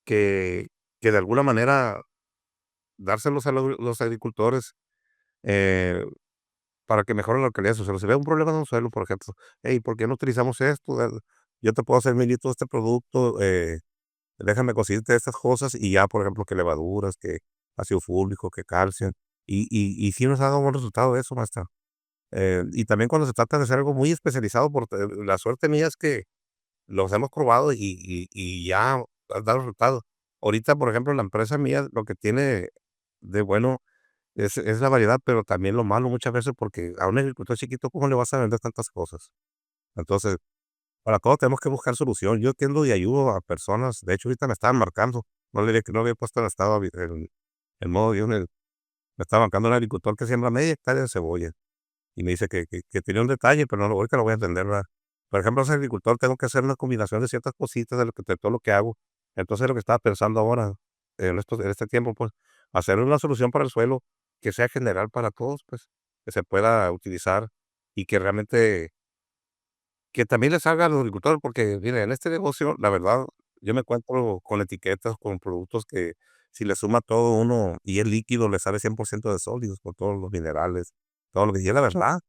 que de alguna manera dárselos a los agricultores, eh, para que mejoren la calidad de su suelo. Si ve un problema en un suelo, por ejemplo, hey, ¿por qué no utilizamos esto? Yo te puedo hacer 1000 litros de este producto, déjame conseguirte estas cosas y ya, por ejemplo, que levaduras, que ácido fúlvico, que calcio. Y sí nos ha dado buen resultado eso, maestra. Y también cuando se trata de hacer algo muy especializado, porque la suerte mía es que los hemos probado y ya han dado resultados. Ahorita, por ejemplo, la empresa mía lo que tiene de bueno es la variedad, pero también lo malo muchas veces, porque a un agricultor chiquito, ¿cómo le vas a vender tantas cosas? Entonces, para todo tenemos que buscar solución. Yo atiendo y ayudo a personas, de hecho, ahorita me estaban marcando, no le dije que no había puesto en estado el modo avión, me estaba marcando un agricultor que siembra media hectárea de cebolla, y me dice que tenía un detalle, pero no, ahorita lo voy a entender, ¿verdad? Por ejemplo, ese agricultor tengo que hacer una combinación de ciertas cositas de todo lo que hago. Entonces, lo que estaba pensando ahora, en este tiempo, pues, hacer una solución para el suelo que sea general para todos, pues, que se pueda utilizar y que realmente que también les salga a los agricultores, porque mire, en este negocio, la verdad, yo me encuentro con etiquetas, con productos que si le suma todo uno y es líquido, le sale 100% de sólidos, con todos los minerales, todo lo que y es la verdad.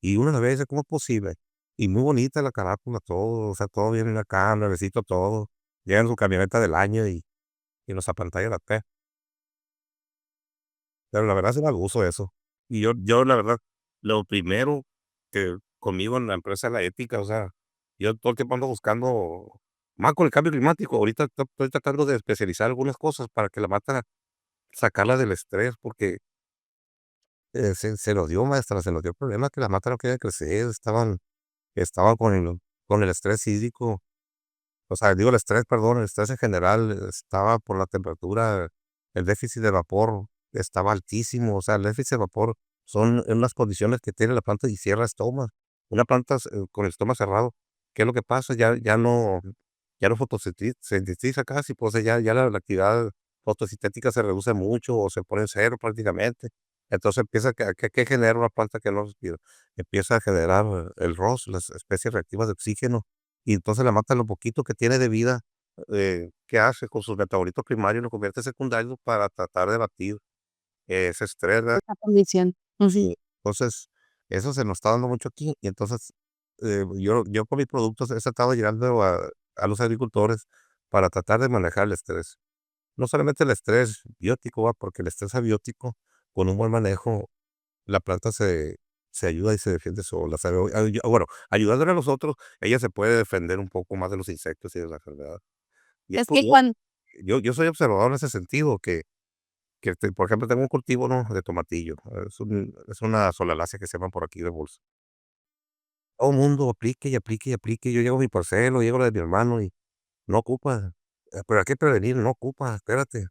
Y uno la ve y dice: "¿Cómo es posible?". Y muy bonita la carátula, todo, o sea, todo viene acá, nuevecito todo. Llega en su camioneta del año y nos apantalla la T. Pero la verdad sí da gusto eso. Y yo la verdad, lo primero que conmigo en la empresa es la ética, o sea, yo todo el tiempo ando buscando, más con el cambio climático, ahorita estoy tratando de especializar algunas cosas para que la mata sacarla del estrés, porque, se nos dio, maestra, se nos dio el problema que la mata no quería crecer, estaban con el estrés hídrico, o sea, digo el estrés, perdón, el estrés en general estaba por la temperatura, el déficit de vapor estaba altísimo, o sea, el déficit de vapor son unas condiciones que tiene la planta y cierra estoma. Una planta con el estómago cerrado, ¿qué es lo que pasa? Ya no sintetiza casi, pues ya la actividad fotosintética se reduce mucho o se pone en cero prácticamente. Entonces empieza que genera una planta que no respira. Empieza a generar el ROS, las especies reactivas de oxígeno, y entonces la mata lo poquito que tiene de vida, ¿qué hace? Con sus metabolitos primarios lo convierte en secundarios para tratar de batir ese estrés, ¿verdad? Esa condición. Ujú. Sí. Entonces, eso se nos está dando mucho aquí, y entonces, yo con mis productos he tratado llegando a los agricultores para tratar de manejar el estrés. No solamente el estrés biótico, ¿va? Porque el estrés abiótico, con un buen manejo, la planta se ayuda y se defiende sola. O sea, bueno, ayudándole a nosotros, ella se puede defender un poco más de los insectos y de la enfermedad. Y Es eso que cuando yo soy observador en ese sentido, por ejemplo, tengo un cultivo, ¿no?, de tomatillo, es una solalacia que se llama por aquí de bolsa. Todo mundo aplique y aplique y aplique, yo llego a mi parcelo, llego a la de mi hermano y no ocupa, pero hay que prevenir, no ocupa, espérate.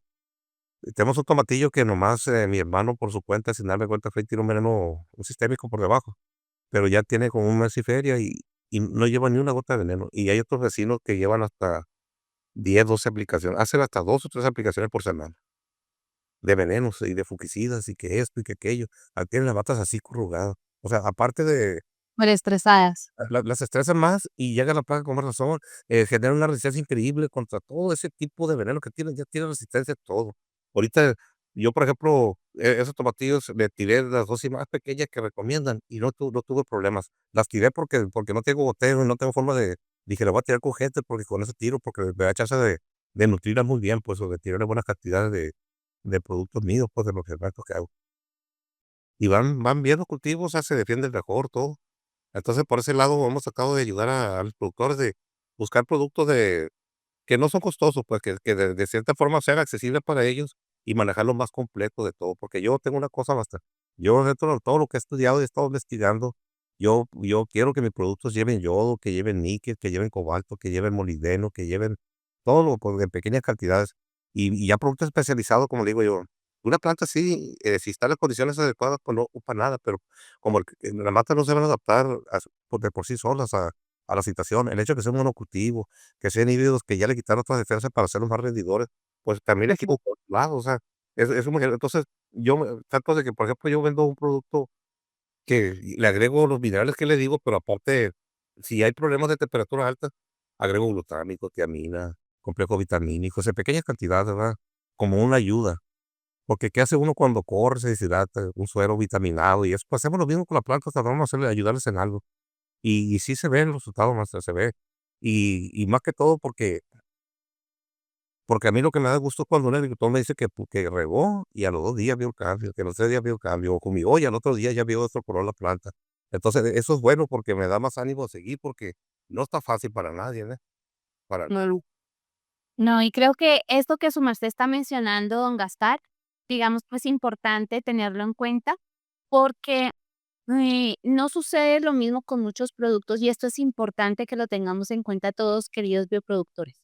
Tenemos un tomatillo que nomás, mi hermano por su cuenta, sin darme cuenta, fue y tiró un veneno, un sistémico por debajo, pero ya tiene como un mes y feria y no lleva ni una gota de veneno. Y hay otros vecinos que llevan hasta 10 12 aplicaciones, hacen hasta 2 o 3 aplicaciones por semana, de venenos y de fungicidas y que esto y que aquello. Tienen las matas así corrugadas. O sea, aparte de por estresadas. las estresan más y llega la plaga con más razón, generan una resistencia increíble contra todo ese tipo de veneno que tienen, ya tienen resistencia a todo. Ahorita, yo, por ejemplo, esos tomatillos le tiré las dosis más pequeñas que recomiendan y no tuve problemas. Las tiré porque no tengo gotero y no tengo forma de dije: "Le voy a tirar con gente porque con eso tiro", porque me da chance de nutrirlas muy bien, pues, o de tirarle buenas cantidades de productos míos, pues, de los fermentos que hago. Y van bien los cultivos, o sea, se defienden mejor, todo. Entonces, por ese lado, hemos tratado de ayudar a los productores de buscar productos que no son costosos, pues, que de cierta forma sean accesibles para ellos y manejar lo más completo de todo, porque yo tengo una cosa bastante yo dentro de todo lo que he estudiado y he estado investigando, yo quiero que mis productos lleven yodo, que lleven níquel, que lleven cobalto, que lleven molibdeno, que lleven todo lo, pues, en pequeñas cantidades. y ya producto especializado, como le digo yo, una planta sí, si está en las condiciones adecuadas, pues no ocupa nada, pero como las matas no se van a adaptar de por sí solas a la situación, el hecho de que sea un monocultivo, que sean híbridos que ya le quitaron otras defensas para hacerlos más rendidores, pues también le Ujú. quita por otro lado, o sea, es un entonces, yo trato de que, por ejemplo, yo vendo un producto que le agrego los minerales que le digo, pero aparte, si hay problemas de temperatura alta, agrego glutámico, tiamina, complejo vitamínicos, en pequeñas cantidades, ¿verdad? Como una ayuda. Porque ¿qué hace uno cuando corre, se deshidrata, un suero vitaminado y eso? Pues hacemos lo mismo con la planta, tratamos de hacerle, ayudarles en algo. Y sí se ven los resultados, maestra, se ve. Y más que todo porque a mí lo que me da gusto es cuando un agricultor me dice que regó y a los 2 días vio el cambio, que a los 3 días vio el cambio, o con mi olla al otro día ya vio otro color la planta. Entonces, eso es bueno porque me da más ánimo a seguir, porque no está fácil para nadie, ¿eh? Para No. No, y creo que esto que su merced está mencionando, don Gaspar, digamos, pues importante tenerlo en cuenta porque no sucede lo mismo con muchos productos y esto es importante que lo tengamos en cuenta todos, queridos bioproductores.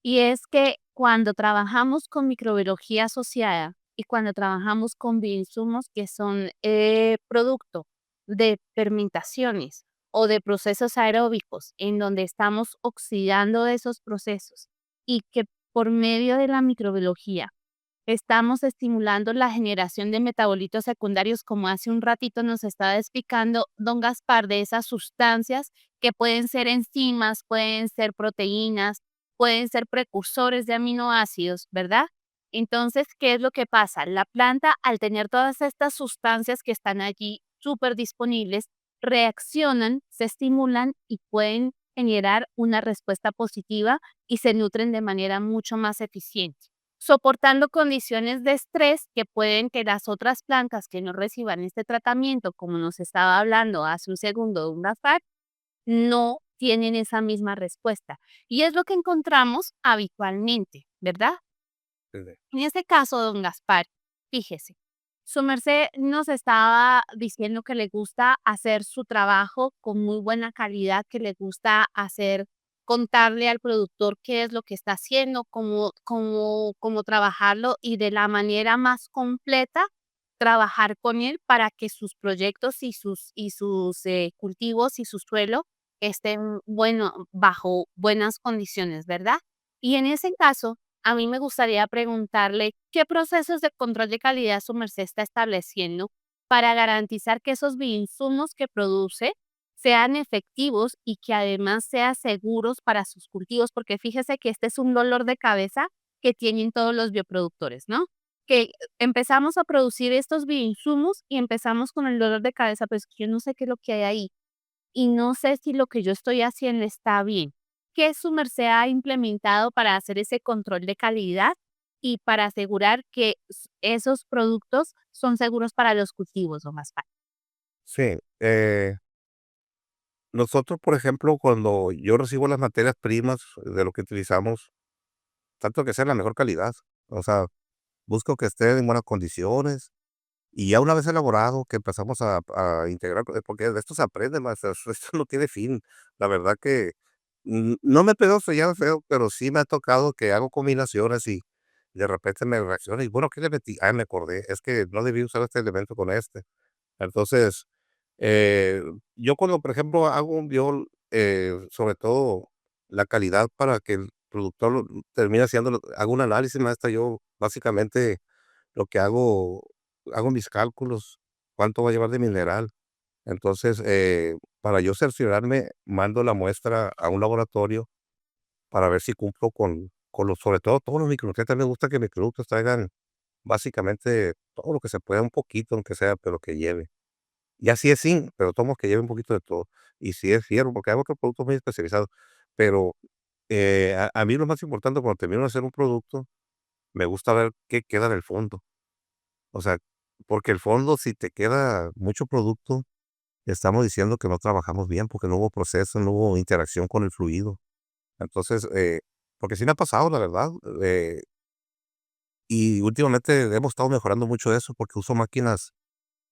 Y es que cuando trabajamos con microbiología asociada y cuando trabajamos con bioinsumos que son producto de fermentaciones o de procesos aeróbicos en donde estamos oxidando esos procesos y que por medio de la microbiología estamos estimulando la generación de metabolitos secundarios, como hace un ratito nos estaba explicando don Gaspar, de esas sustancias que pueden ser enzimas, pueden ser proteínas, pueden ser precursores de aminoácidos, ¿verdad? Entonces, ¿qué es lo que pasa? La planta, al tener todas estas sustancias que están allí súper disponibles, reaccionan, se estimulan y pueden generar una respuesta positiva y se nutren de manera mucho más eficiente soportando condiciones de estrés que pueden que las otras plantas que no reciban este tratamiento, como nos estaba hablando hace un segundo un Gafar, no tienen esa misma respuesta. Y es lo que encontramos habitualmente, ¿verdad? desde En este caso, don Gaspar, fíjese, su merced nos estaba diciendo que le gusta hacer su trabajo con muy buena calidad, que le gusta hacer, contarle al productor qué es lo que está haciendo, cómo trabajarlo y de la manera más completa trabajar con él para que sus proyectos y sus cultivos y su suelo estén bueno, bajo buenas condiciones, ¿verdad? Y en ese caso, a mí me gustaría preguntarle qué procesos de control de calidad su merced está estableciendo para garantizar que esos bioinsumos que produce sean efectivos y que además sean seguros para sus cultivos, porque fíjese que este es un dolor de cabeza que tienen todos los bioproductores, ¿no? Que empezamos a producir estos bioinsumos y empezamos con el dolor de cabeza, pues yo no sé qué es lo que hay ahí y no sé si lo que yo estoy haciendo está bien. ¿Qué su merced ha implementado para hacer ese control de calidad y para asegurar que esos productos son seguros para los cultivos, don Gaspar? sí, nosotros, por ejemplo, cuando yo recibo las materias primas de lo que utilizamos, tanto que sea la mejor calidad, o sea, busco que esté en buenas condiciones. Y ya una vez elaborado, que empezamos a integrar, porque de esto se aprende, maestro, esto no tiene fin. La verdad que, no me pegó ya feo, pero sí me ha tocado que hago combinaciones y de repente me reacciona y, bueno, ¿qué le metí? Ah, me acordé, es que no debí usar este elemento con este. Entonces, yo cuando, por ejemplo, hago un biol, sobre todo la calidad para que el productor termine haciéndolo, hago un análisis, maestra, yo básicamente lo que hago mis cálculos, cuánto va a llevar de mineral. Entonces, para yo cerciorarme, mando la muestra a un laboratorio para ver si cumplo con los, sobre todo todos los micronutrientes. Me gusta que mis productos traigan básicamente todo lo que se pueda, un poquito, aunque sea, pero que lleve. Y así es zinc, pero tomo que lleve un poquito de todo. Y si es fierro, porque hay otros productos muy especializados. Pero a mí lo más importante cuando termino de hacer un producto, me gusta ver qué queda del fondo. O sea, porque el fondo, si te queda mucho producto, estamos diciendo que no trabajamos bien, porque no hubo proceso, no hubo interacción con el fluido. Entonces, porque sí me ha pasado, la verdad, y últimamente hemos estado mejorando mucho eso, porque uso máquinas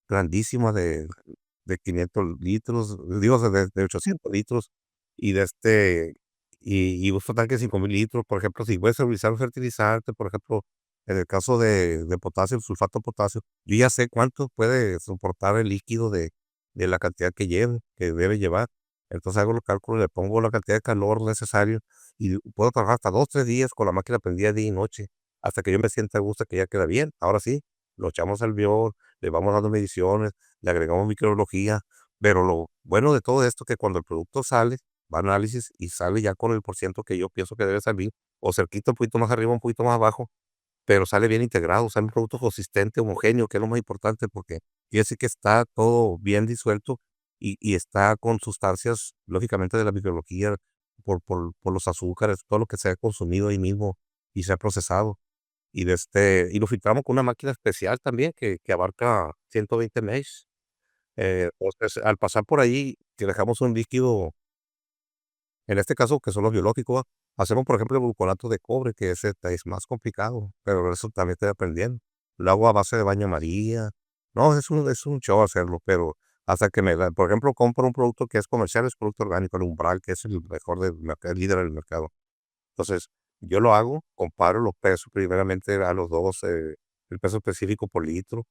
grandísimas de 500 litros, digo, de 800 litros, y y uso tanques de 5000 litros, por ejemplo, si voy a utilizar un fertilizante, por ejemplo, en el caso de potasio, sulfato de potasio, yo ya sé cuánto puede soportar el líquido de la cantidad que lleve, que debe llevar. Entonces hago los cálculos, le pongo la cantidad de calor necesario y puedo trabajar hasta 2, 3 días con la máquina prendida día y noche, hasta que yo me sienta a gusto que ya queda bien. Ahora sí, lo echamos al biol, le vamos dando mediciones, le agregamos microbiología, pero lo bueno de todo esto es que cuando el producto sale, va a análisis y sale ya con el porciento que yo pienso que debe salir, o cerquita, un poquito más arriba, un poquito más abajo, pero sale bien integrado, sale un producto consistente, homogéneo, que es lo más importante, porque quiere decir que está todo bien disuelto y está con sustancias, lógicamente, de la microbiología, por los azúcares, todo lo que se ha consumido ahí mismo y se ha procesado. Y lo filtramos con una máquina especial también que abarca 120 mesh. Entonces, al pasar por ahí, que dejamos un líquido, en este caso, que son los biológicos, hacemos, por ejemplo, el gluconato de cobre, que ese es más complicado, pero eso también estoy aprendiendo. Lo hago a base de baño María. No, es un show hacerlo, pero hasta que por ejemplo, compro un producto que es comercial, es producto orgánico, el Umbral, que es el mejor del mercado, el líder del mercado. Entonces, yo lo hago, comparo los pesos primeramente a los dos, el peso específico por litro.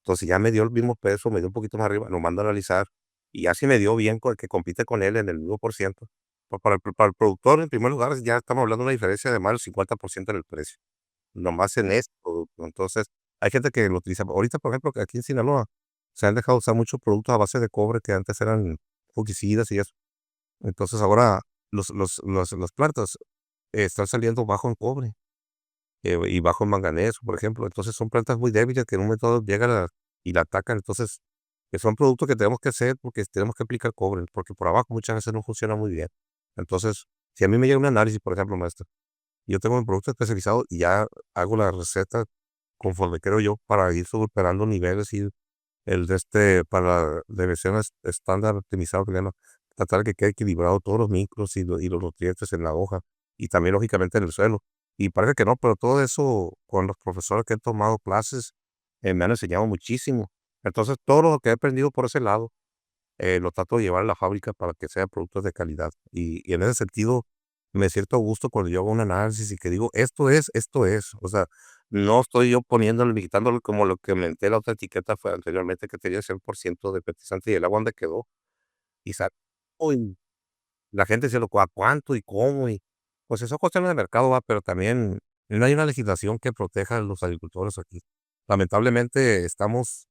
Entonces, ya me dio el mismo peso, me dio un poquito más arriba, lo mando a analizar, y ya si me dio bien con el que compite con él en el mismo por ciento. Para el productor, en primer lugar, ya estamos hablando de una diferencia de más del 50% en el precio, nomás en este producto. Entonces, hay gente que lo utiliza. Ahorita, por ejemplo, que aquí en Sinaloa se han dejado usar muchos productos a base de cobre que antes eran fungicidas y eso. Entonces, ahora las plantas están saliendo bajo en cobre, y bajo en manganeso, por ejemplo. Entonces, son plantas muy débiles que en un momento dado llegan y la atacan. Entonces, que son productos que tenemos que hacer porque tenemos que aplicar cobre, porque por abajo muchas veces no funciona muy bien. Entonces, si a mí me llega un análisis, por ejemplo, maestro, yo tengo mi producto especializado y ya hago la receta conforme creo yo para ir superando niveles y para la versión estándar optimizado que le llaman, tratar que quede equilibrado todos los micros y los nutrientes en la hoja y también lógicamente en el suelo. Y parece que no, pero todo eso con los profesores que he tomado clases, me han enseñado muchísimo. Entonces, todo lo que he aprendido por ese lado, lo trato de llevar a la fábrica para que sean productos de calidad. Y en ese sentido, me siento a gusto cuando yo hago un análisis y que digo, esto es, esto es. O sea, no estoy yo poniéndole, quitándole como lo que menté la otra etiqueta fue anteriormente que tenía 100% de fertilizante y el agua donde quedó. Y uy, la gente dice, ¿a cuánto y cómo? Y pues eso es cuestión de mercado, va, pero también no hay una legislación que proteja a los agricultores aquí. Lamentablemente estamos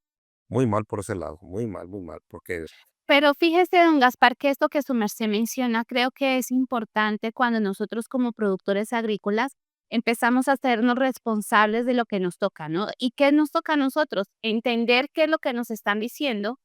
muy mal por ese lado, muy mal, porque Pero fíjese, don Gaspar, que esto que su merced menciona creo que es importante cuando nosotros como productores agrícolas empezamos a hacernos responsables de lo que nos toca, ¿no? ¿Y qué nos toca a nosotros? Entender qué es lo que nos están diciendo,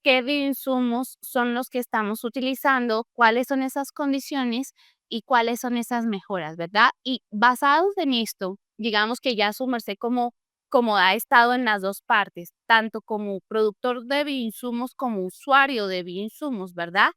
qué bioinsumos son los que estamos utilizando, cuáles son esas condiciones y cuáles son esas mejoras, ¿verdad? Y basados en esto, digamos que ya su merced como ha estado en las 2 partes, tanto como productor de bioinsumos como usuario de bioinsumos, ¿verdad?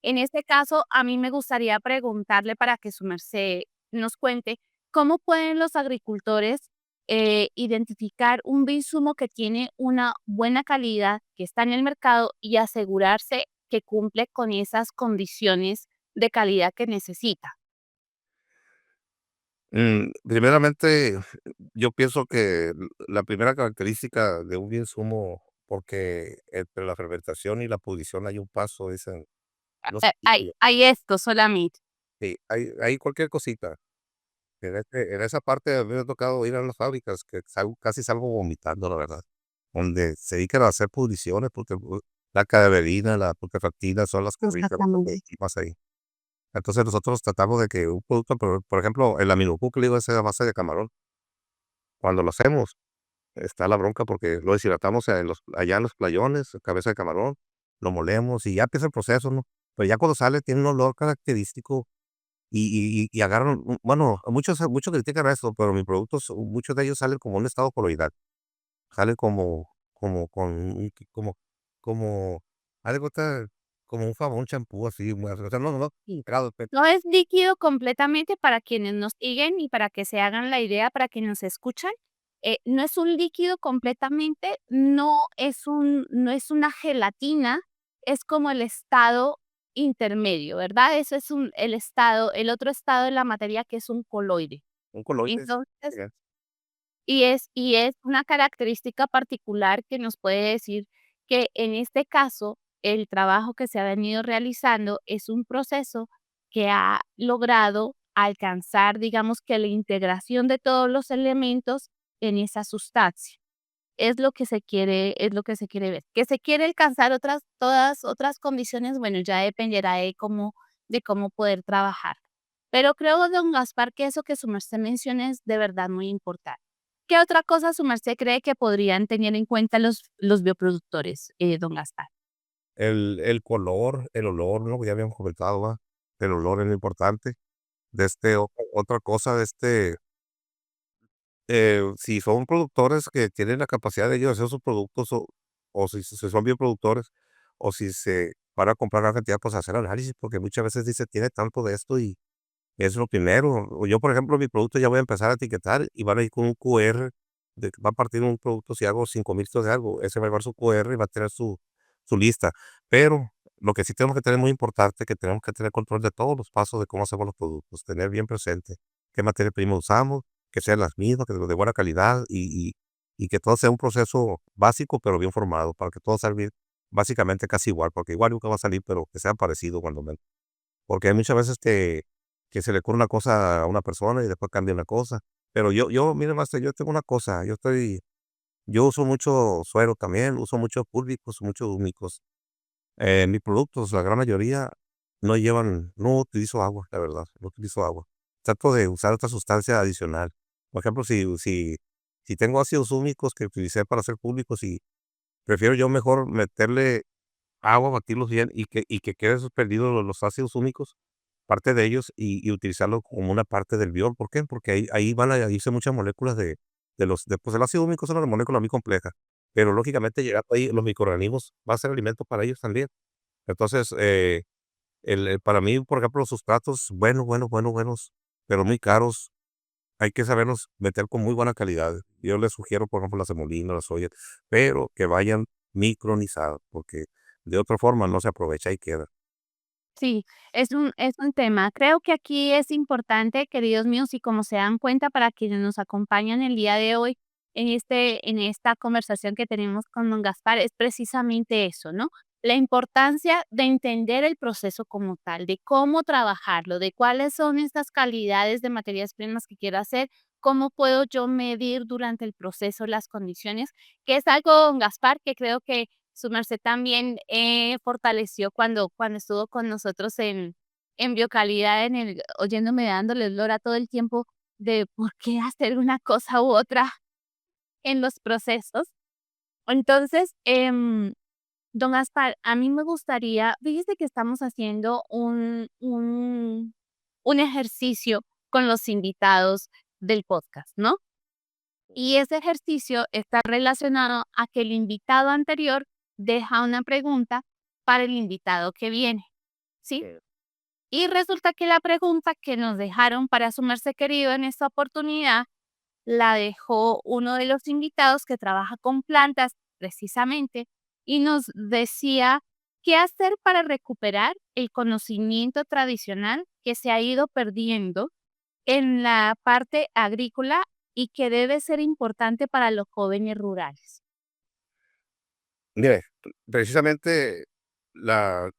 En este caso, a mí me gustaría preguntarle para que su merced nos cuente cómo pueden los agricultores identificar un insumo que tiene una buena calidad, que está en el mercado y asegurarse que cumple con esas condiciones de calidad que necesita. Primeramente, yo pienso que la primera característica de un insumo, porque entre la fermentación y la pudrición hay un paso, dicen, no se quita. Hay esto solamente. Sí, hay cualquier cosita. En esa parte a mí me ha tocado ir a las fábricas que casi salgo vomitando, la verdad, donde se dedican a hacer pudriciones, porque la cadaverina, la putrefactina son las cosas Exactamente. más ahí. Entonces nosotros tratamos de que un producto, por ejemplo, el aminocúcleo ese a base de camarón, cuando lo hacemos, está la bronca porque lo deshidratamos allá en los playones, cabeza de camarón, lo molemos y ya empieza el proceso, ¿no? Pero ya cuando sale tiene un olor característico y agarran, bueno, muchos critican eso, pero mis productos, muchos de ellos salen como un estado coloidal, salen como con como, haz de cuenta, como un jabón, champú así, o sea, no filtrado, No es líquido completamente para quienes nos siguen y para que se hagan la idea, para quienes nos escuchan. No es un líquido completamente, no es una gelatina, es como el estado intermedio, ¿verdad? Eso es el otro estado de la materia que es un coloide. Un coloide. Entonces, y es una característica particular que nos puede decir que en este caso, el trabajo que se ha venido realizando es un proceso que ha logrado alcanzar, digamos que la integración de todos los elementos en esa sustancia. Es lo que se quiere ver. Que se quiere alcanzar todas otras condiciones, bueno, ya dependerá de cómo poder trabajar. Pero creo, don Gaspar, que eso que su merced menciona es de verdad muy importante. ¿Qué otra cosa su merced cree que podrían tener en cuenta los bioproductores, don Gaspar? El color, el olor, ¿no? Ya habíamos comentado, ¿va? El olor es lo importante. Otra cosa, si son productores que tienen la capacidad de ellos hacer sus productos o si son bioproductores o si se van a comprar gran cantidad, pues hacer análisis, porque muchas veces dice, tiene tanto de esto y es lo primero. O yo, por ejemplo, mi producto ya voy a empezar a etiquetar y van a ir con un QR, va a partir un producto, si hago 5,000 kilos de algo, ese va a llevar su QR y va a tener su lista. Pero lo que sí tenemos que tener muy importante, que tenemos que tener control de todos los pasos de cómo hacemos los productos, tener bien presente qué materia prima usamos, que sean las mismas, que de buena calidad y que todo sea un proceso básico pero bien formado, para que todo salga básicamente casi igual, porque igual nunca va a salir, pero que sea parecido cuando menos. Porque hay muchas veces que se le ocurre una cosa a una persona y después cambia una cosa. Pero mire, maestro, yo tengo una cosa, yo uso mucho suero también, uso mucho púricos, muchos húmicos. Mis productos, la gran mayoría, no utilizo agua, la verdad, no utilizo agua. Trato de usar otra sustancia adicional. Por ejemplo, si tengo ácidos húmicos que utilicé para hacer públicos y prefiero yo mejor meterle agua, batirlos bien y que queden suspendidos los ácidos húmicos, parte de ellos, y utilizarlo como una parte del biol. ¿Por qué? Porque ahí van a irse muchas moléculas pues, el ácido húmico es una molécula muy compleja, pero lógicamente llegando ahí los microorganismos va a ser alimento para ellos también. Entonces, para mí, por ejemplo, los sustratos buenos, buenos, buenos, buenos, pero muy caros, hay que saberlos meter con muy buena calidad. Yo les sugiero, por ejemplo, la semolina, la soya, pero que vayan micronizadas, porque de otra forma no se aprovecha y queda. Sí, es un tema. Creo que aquí es importante, queridos míos, y como se dan cuenta para quienes nos acompañan el día de hoy en esta conversación que tenemos con don Gaspar, es precisamente eso, ¿no? La importancia de entender el proceso como tal, de cómo trabajarlo, de cuáles son estas calidades de materias primas que quiero hacer, cómo puedo yo medir durante el proceso las condiciones, que es algo, don Gaspar, que creo que su merced también fortaleció cuando estuvo con nosotros en Biocalidad, oyéndome dándole lora todo el tiempo de por qué hacer una cosa u otra en los procesos. Entonces, don Gaspar, a mí me gustaría, fíjese que estamos haciendo un ejercicio con los invitados del podcast, ¿no? Y ese ejercicio está relacionado a que el invitado anterior deja una pregunta para el invitado que viene, ¿sí? Y resulta que la pregunta que nos dejaron para su merced querido en esta oportunidad la dejó uno de los invitados que trabaja con plantas precisamente y nos decía qué hacer para recuperar el conocimiento tradicional que se ha ido perdiendo en la parte agrícola y que debe ser importante para los jóvenes rurales. Mire, precisamente la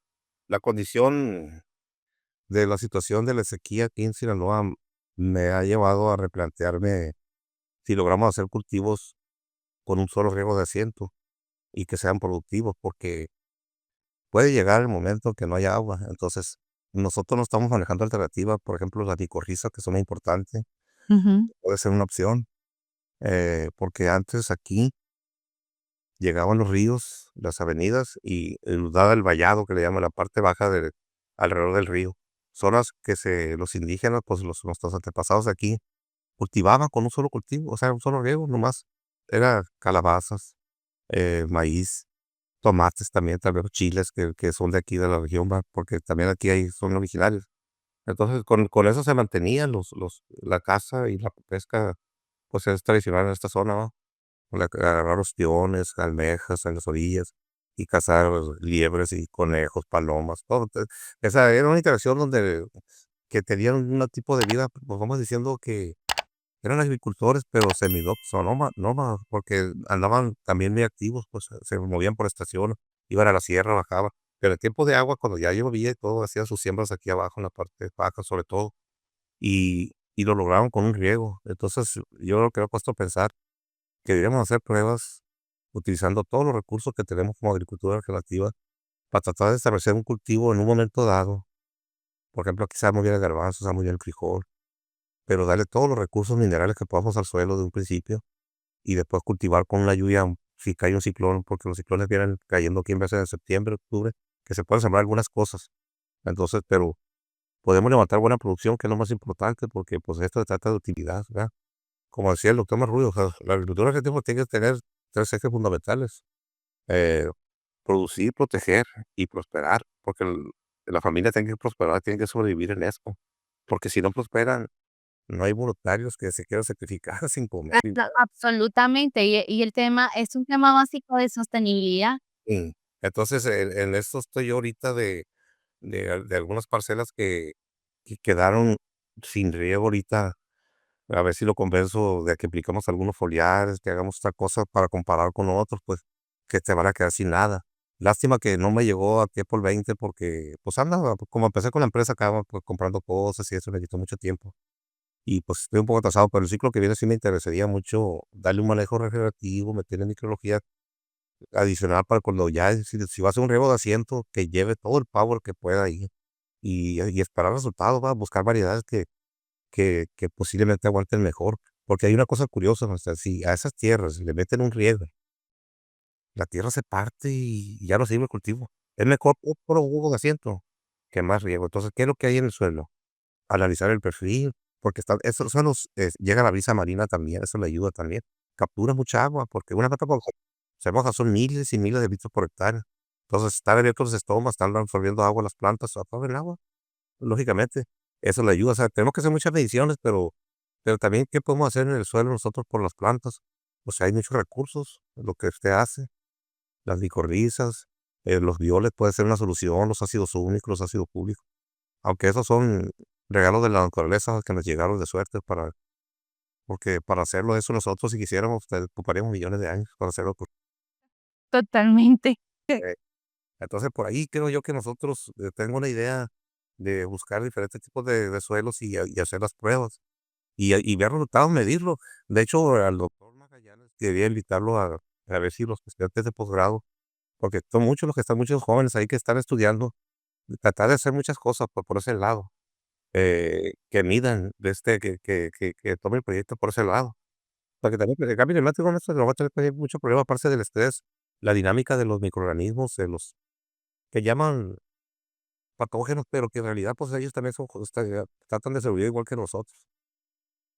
la condición de la situación de la sequía aquí en Sinaloa me ha llevado a replantearme si logramos hacer cultivos con un solo riego de asiento y que sean productivos, porque puede llegar el momento que no haya agua. Entonces, nosotros no estamos manejando alternativas, por ejemplo, las micorrizas, que son muy importantes, Ujú. puede ser una opción, porque antes aquí llegaban los ríos, las avenidas y daba el vallado, que le llaman la parte baja alrededor del río. Zonas que los indígenas, pues nuestros antepasados de aquí, cultivaban con un solo cultivo, o sea, un solo riego nomás. Era calabazas, maíz, tomates también, también chiles que son de aquí de la región, ¿va? Porque también aquí son originarios. Entonces, con eso se mantenían la caza y la pesca, pues es tradicional en esta zona, ¿va? Agarrar ostiones, almejas en las orillas y cazar liebres y conejos, palomas, todo. Esa era una interacción donde que tenían un tipo de vida, pues vamos diciendo que eran agricultores, pero nómadas, porque andaban también muy activos, pues se movían por estaciones, iban a la sierra, bajaban. Pero en tiempo de agua, cuando ya llovía y todo, hacían sus siembras aquí abajo en la parte baja, sobre todo, y lo lograron con un riego. Entonces, yo lo que me he puesto a pensar que deberíamos hacer pruebas utilizando todos los recursos que tenemos como agricultura regenerativa para tratar de establecer un cultivo en un momento dado. Por ejemplo, aquí se da muy bien el garbanzo, se da muy bien el frijol, pero darle todos los recursos minerales que podamos al suelo de un principio y después cultivar con una lluvia, si cae un ciclón, porque los ciclones vienen cayendo aquí en veces en septiembre, octubre, que se pueden sembrar algunas cosas. Entonces, pero podemos levantar buena producción, que es lo más importante, porque pues esto se trata de utilidad, ¿verdad? Como decía el doctor Marrullo, o sea, la agricultura argentina tiene que tener tres ejes fundamentales: eh, producir, proteger y prosperar, porque la familia tiene que prosperar, tiene que sobrevivir en esto, porque si no prosperan, no hay voluntarios que se quieran sacrificar sin comer. Absolutamente, y el tema es un tema básico de sostenibilidad. Mm. Entonces, en esto estoy yo ahorita de algunas parcelas que quedaron sin riego ahorita, a ver si lo convenzo de que apliquemos algunos foliares, que hagamos otra cosa para comparar con otros, pues, que te van a quedar sin nada. Lástima que no me llegó a tiempo el 20 porque, pues, andaba, como empecé con la empresa acá, pues, comprando cosas y eso me quitó mucho tiempo. Y, pues, estoy un poco atrasado, pero el ciclo que viene sí me interesaría mucho darle un manejo regenerativo, meterle microbiología adicional para cuando ya, si va a ser un riego de asiento, que lleve todo el power que pueda ahí y esperar resultados, va, buscar variedades que posiblemente aguanten mejor. Porque hay una cosa curiosa, o sea, si a esas tierras le meten un riego, la tierra se parte y ya no sirve el cultivo. Es mejor puro jugo de asiento que más riego. Entonces, ¿qué es lo que hay en el suelo? Analizar el perfil, porque esos suelos, llega la brisa marina también, eso le ayuda también. Captura mucha agua, porque una planta cuando se moja son miles y miles de litros por hectárea. Entonces, estar abiertos los estomas, están absorbiendo agua las plantas, absorben agua, lógicamente. Eso le ayuda. O sea, tenemos que hacer muchas mediciones, pero también, ¿qué podemos hacer en el suelo nosotros por las plantas? O sea, hay muchos recursos, lo que usted hace, las micorrizas, los violes puede ser una solución, los ácidos úmicos, los ácidos públicos. Aunque esos son regalos de la naturaleza que nos llegaron de suerte porque para hacerlo eso nosotros, si quisiéramos, ocuparíamos millones de años para hacerlo. Totalmente. Eh, entonces, por ahí creo yo que nosotros, tengo una idea de buscar diferentes tipos de suelos y hacer las pruebas y ver resultados, medirlo. De hecho, al doctor Magallanes quería invitarlo a ver si los estudiantes de posgrado, porque son muchos los que están, muchos jóvenes ahí que están estudiando, tratar de hacer muchas cosas por ese lado. Que midan, que tomen el proyecto por ese lado. Porque también el cambio climático no se nos va a tener mucho problema, aparte del estrés, la dinámica de los microorganismos, de los que llaman patógenos, pero que en realidad, pues, ellos también tratan de sobrevivir igual que nosotros.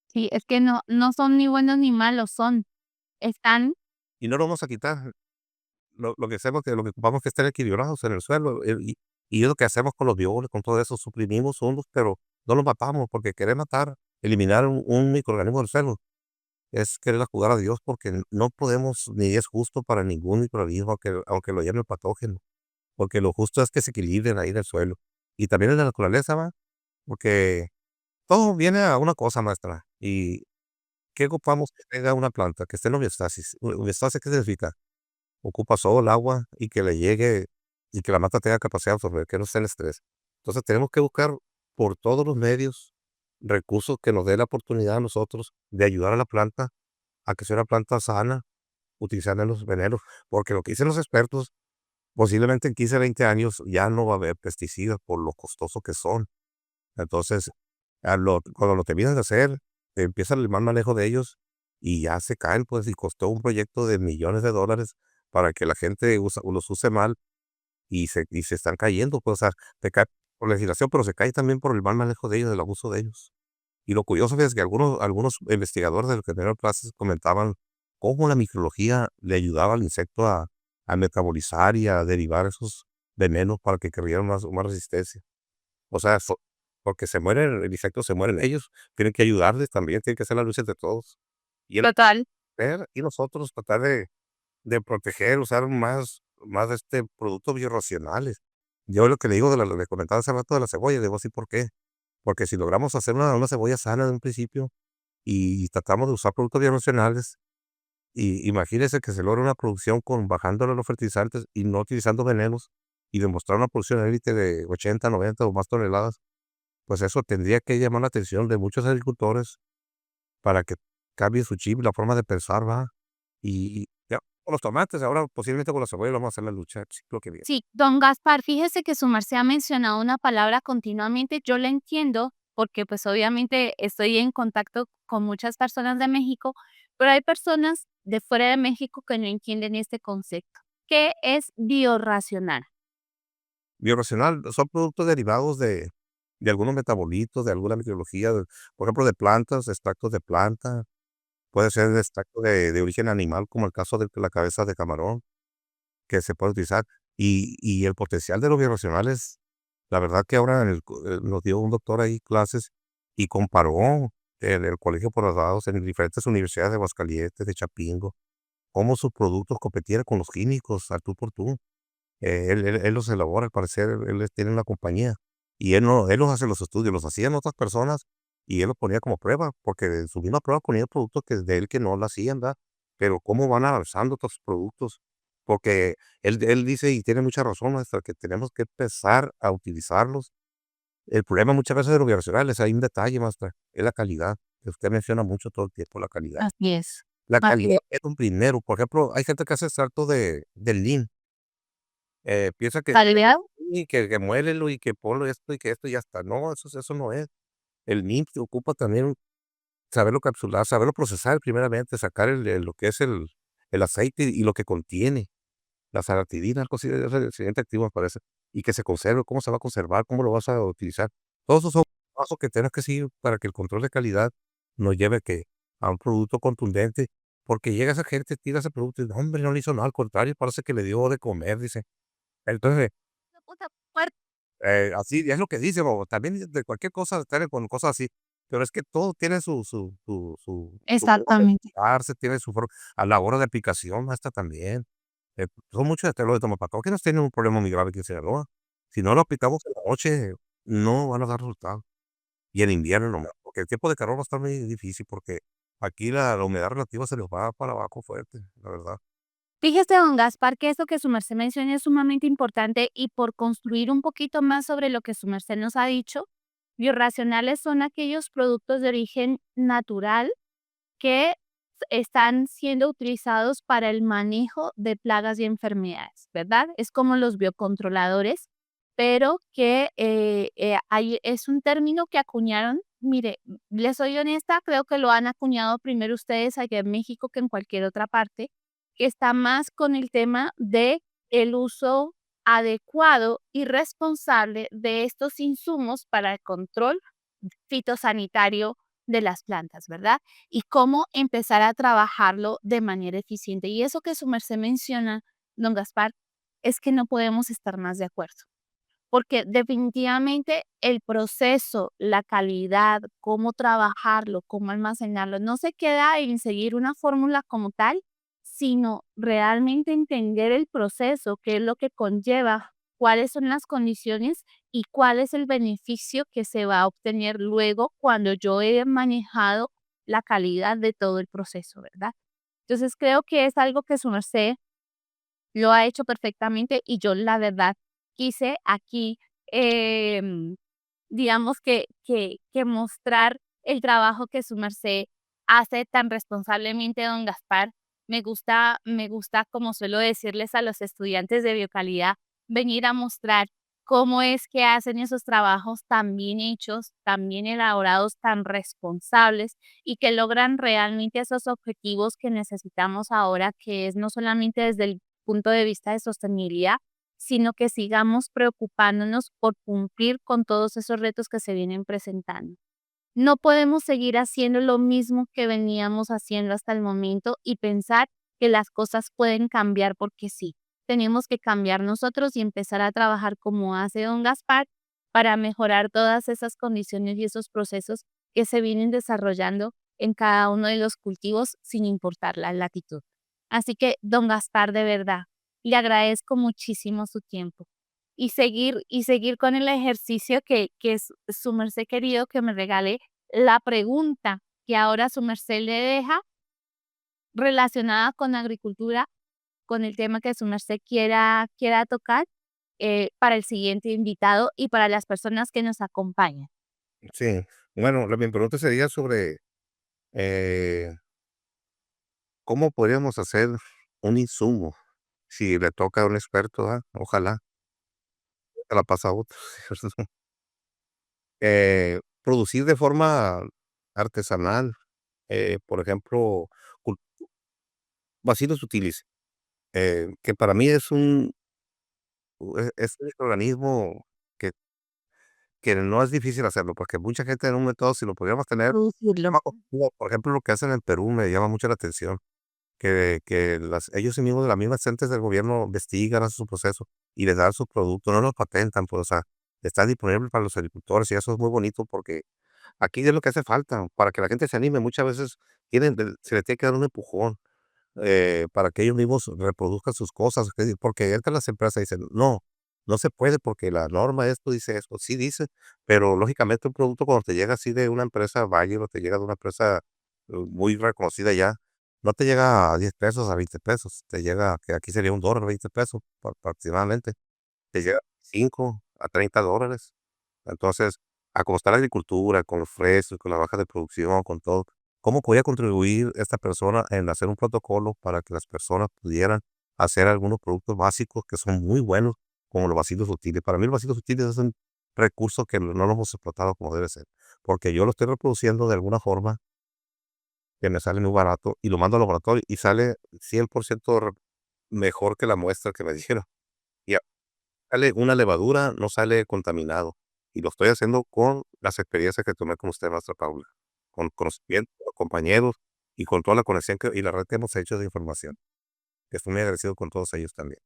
Sí, es que no son ni buenos ni malos, están Y no lo vamos a quitar. Lo que hacemos, que lo que ocupamos es que estén equilibrados en el suelo, y es lo que hacemos con los bioles, con todo eso, suprimimos hongos, pero no los matamos, porque querer matar, eliminar un microorganismo del suelo es querer jugar a Dios, porque no podemos, ni es justo para ningún microorganismo, aunque lo llame patógeno, porque lo justo es que se equilibren ahí en el suelo. Y también en la naturaleza, ¿va? Porque todo viene a una cosa, maestra. ¿Y qué ocupamos que tenga una planta? Que esté en homeostasis. ¿Homeostasis qué significa? Ocupa sol, agua y que le llegue y que la mata tenga capacidad de absorber, que no esté en estrés. Entonces tenemos que buscar por todos los medios recursos que nos dé la oportunidad a nosotros de ayudar a la planta a que sea una planta sana, utilizando los venenos, porque lo que dicen los expertos, posiblemente en 15, 20 años ya no va a haber pesticidas por lo costoso que son. Entonces, cuando lo terminan de hacer, empieza el mal manejo de ellos y ya se caen, pues, y costó un proyecto de millones de dólares para que la gente los use mal y se están cayendo, pues, o sea, se cae por legislación, pero se cae también por el mal manejo de ellos, del abuso de ellos. Y lo curioso es que algunos investigadores del General Plaza comentaban cómo la microbiología le ayudaba al insecto a metabolizar y a derivar esos venenos para que crearan más resistencia. O sea, porque se mueren, el insecto se mueren ellos, tienen que ayudarles también, tienen que ser las luces de todos. Y el total. y nosotros tratar de proteger, usar más. más productos biorracionales. Yo lo que le digo le comentaba hace rato de la cebolla, le digo así, ¿por qué? Porque si logramos hacer una cebolla sana de un principio y tratamos de usar productos biorracionales, y imagínese que se logra una producción con bajándole los fertilizantes y no utilizando venenos, y demostrar una producción élite de 80, 90 o más toneladas, pues eso tendría que llamar la atención de muchos agricultores para que cambie su chip, la forma de pensar, ¿va? Y ya con los tomates, ahora posiblemente con la cebolla vamos a hacer la lucha el ciclo que viene. Sí, don Gaspar, fíjese que su merced ha mencionado una palabra continuamente, yo la entiendo porque pues obviamente estoy en contacto con muchas personas de México, pero hay personas de fuera de México que no entienden este concepto. ¿Qué es biorracional? Biorracional son productos derivados de algunos metabolitos, de alguna microbiología, por ejemplo, de plantas, extractos de planta, puede ser extracto de origen animal, como el caso de la cabeza de camarón, que se puede utilizar. Y el potencial de los biorracionales, la verdad que ahora nos dio un doctor ahí clases y comparó en el colegio por graduados en diferentes universidades de Aguascalientes, de Chapingo, cómo sus productos competían con los químicos al tú por tú. Él los elabora, al parecer, tiene una compañía, y él no hace los estudios, los hacían otras personas, y él los ponía como prueba, porque en su misma prueba ponía productos que de él que no lo hacían, ¿verdad? Pero cómo van avanzando otros productos, porque él dice, y tiene mucha razón, maestra, que tenemos que empezar a utilizarlos. El problema muchas veces de los bioracionales, hay un detalle, maestra, es la calidad, que usted menciona mucho todo el tiempo, la calidad. Así es. La Así calidad es. es un primero, por ejemplo, hay gente que hace extracto del Lean, piensa que ¿Calidad? y que muélelo y que ponlo esto y que esto y ya está. No, eso no es. El NIM se ocupa también saberlo capsular, saberlo procesar primeramente, sacar lo que es el aceite y lo que contiene, la saratidina, algo así, es el accidente activo me parece, y que se conserve, cómo se va a conservar, cómo lo vas a utilizar. Todos esos son pasos que tienes que seguir para que el control de calidad nos lleve a un producto contundente, porque llega esa gente, tira ese producto y no, hombre, no le hizo nada, al contrario, parece que le dio de comer, dice. Entonces, Una puta puerta. así es lo que dice, o también de cualquier cosa, estar con cosas así, pero es que todo tiene su forma de Exactamente. aplicarse, tiene su forma a la hora de aplicación, esta también. Son muchos de los de tomapacoques tienen un problema muy grave aquí en Sinaloa. Si no lo aplicamos en la noche, no van a dar resultados. Y en invierno no, porque el tiempo de calor va a estar muy difícil, porque aquí la humedad relativa se les va para abajo fuerte, la verdad. Fíjese, don Gaspar, que eso que su merced menciona es sumamente importante y por construir un poquito más sobre lo que su merced nos ha dicho, biorracionales son aquellos productos de origen natural que están siendo utilizados para el manejo de plagas y enfermedades, ¿verdad? Es como los biocontroladores, pero que es un término que acuñaron. Mire, les soy honesta, creo que lo han acuñado primero ustedes allá en México que en cualquier otra parte, que está más con el tema de el uso adecuado y responsable de estos insumos para el control fitosanitario de las plantas, ¿verdad? Y cómo empezar a trabajarlo de manera eficiente. Y eso que su merced menciona, don Gaspar, es que no podemos estar más de acuerdo, porque definitivamente el proceso, la calidad, cómo trabajarlo, cómo almacenarlo, no se queda en seguir una fórmula como tal, sino realmente entender el proceso, qué es lo que conlleva, cuáles son las condiciones y cuál es el beneficio que se va a obtener luego cuando yo he manejado la calidad de todo el proceso, ¿verdad? Entonces creo que es algo que su merced lo ha hecho perfectamente y yo la verdad quise aquí, digamos que mostrar el trabajo que su merced hace tan responsablemente, don Gaspar. Me gusta, como suelo decirles a los estudiantes de biocalidad, venir a mostrar cómo es que hacen esos trabajos tan bien hechos, tan bien elaborados, tan responsables y que logran realmente esos objetivos que necesitamos ahora, que es no solamente desde el punto de vista de sostenibilidad, sino que sigamos preocupándonos por cumplir con todos esos retos que se vienen presentando. No podemos seguir haciendo lo mismo que veníamos haciendo hasta el momento y pensar que las cosas pueden cambiar porque sí. Tenemos que cambiar nosotros y empezar a trabajar como hace don Gaspar para mejorar todas esas condiciones y esos procesos que se vienen desarrollando en cada uno de los cultivos sin importar la latitud. Así que, don Gaspar, de verdad, Le agradezco muchísimo su tiempo. Y seguir con el ejercicio que es su merced querido, que me regale la pregunta que ahora su merced le deja relacionada con agricultura, con el tema que su merced quiera tocar, para el siguiente invitado y para las personas que nos acompañan. Sí. Bueno, mi pregunta sería sobre, eh, ¿cómo podríamos hacer un insumo? Si le toca a un experto, ojalá, se la pasa a otro. Producir de forma artesanal, por ejemplo, cul Bacillus subtilis, que para mí es un organismo que no es difícil hacerlo, porque mucha gente en un método, si lo pudiéramos tener, Producirlo. por ejemplo, lo que hacen en Perú me llama mucho la atención, que ellos mismos, de las mismas entes del gobierno, investigan, hacen su proceso y les dan su producto, no lo patentan, pues, o sea, está disponible para los agricultores y eso es muy bonito porque aquí es lo que hace falta para que la gente se anime. Muchas veces se le tiene que dar un empujón, para que ellos mismos reproduzcan sus cosas, porque entran las empresas y dicen, no, no se puede porque la norma esto dice esto, sí dice, pero lógicamente un producto cuando te llega así de una empresa Bayer o te llega de una empresa muy reconocida ya, no te llega a 10 pesos, a 20 pesos, te llega, que aquí sería $1, 20 pesos aproximadamente, te llega 5 a $30. Entonces, a cómo está la agricultura, con los precios, con la baja de producción, con todo, ¿cómo podía contribuir esta persona en hacer un protocolo para que las personas pudieran hacer algunos productos básicos que son muy buenos, como los vacilos sutiles? Para mí, los vacilos sutiles es un recurso que no lo hemos explotado como debe ser, porque yo lo estoy reproduciendo de alguna forma que me sale muy barato y lo mando al laboratorio y sale 100% mejor que la muestra que me dieron. Y sale una levadura, no sale contaminado. Y lo estoy haciendo con las experiencias que tomé con usted, maestra Paula, con conocimiento, con compañeros y con toda la conexión y la red que hemos hecho de información. Estoy muy agradecido con todos ellos también.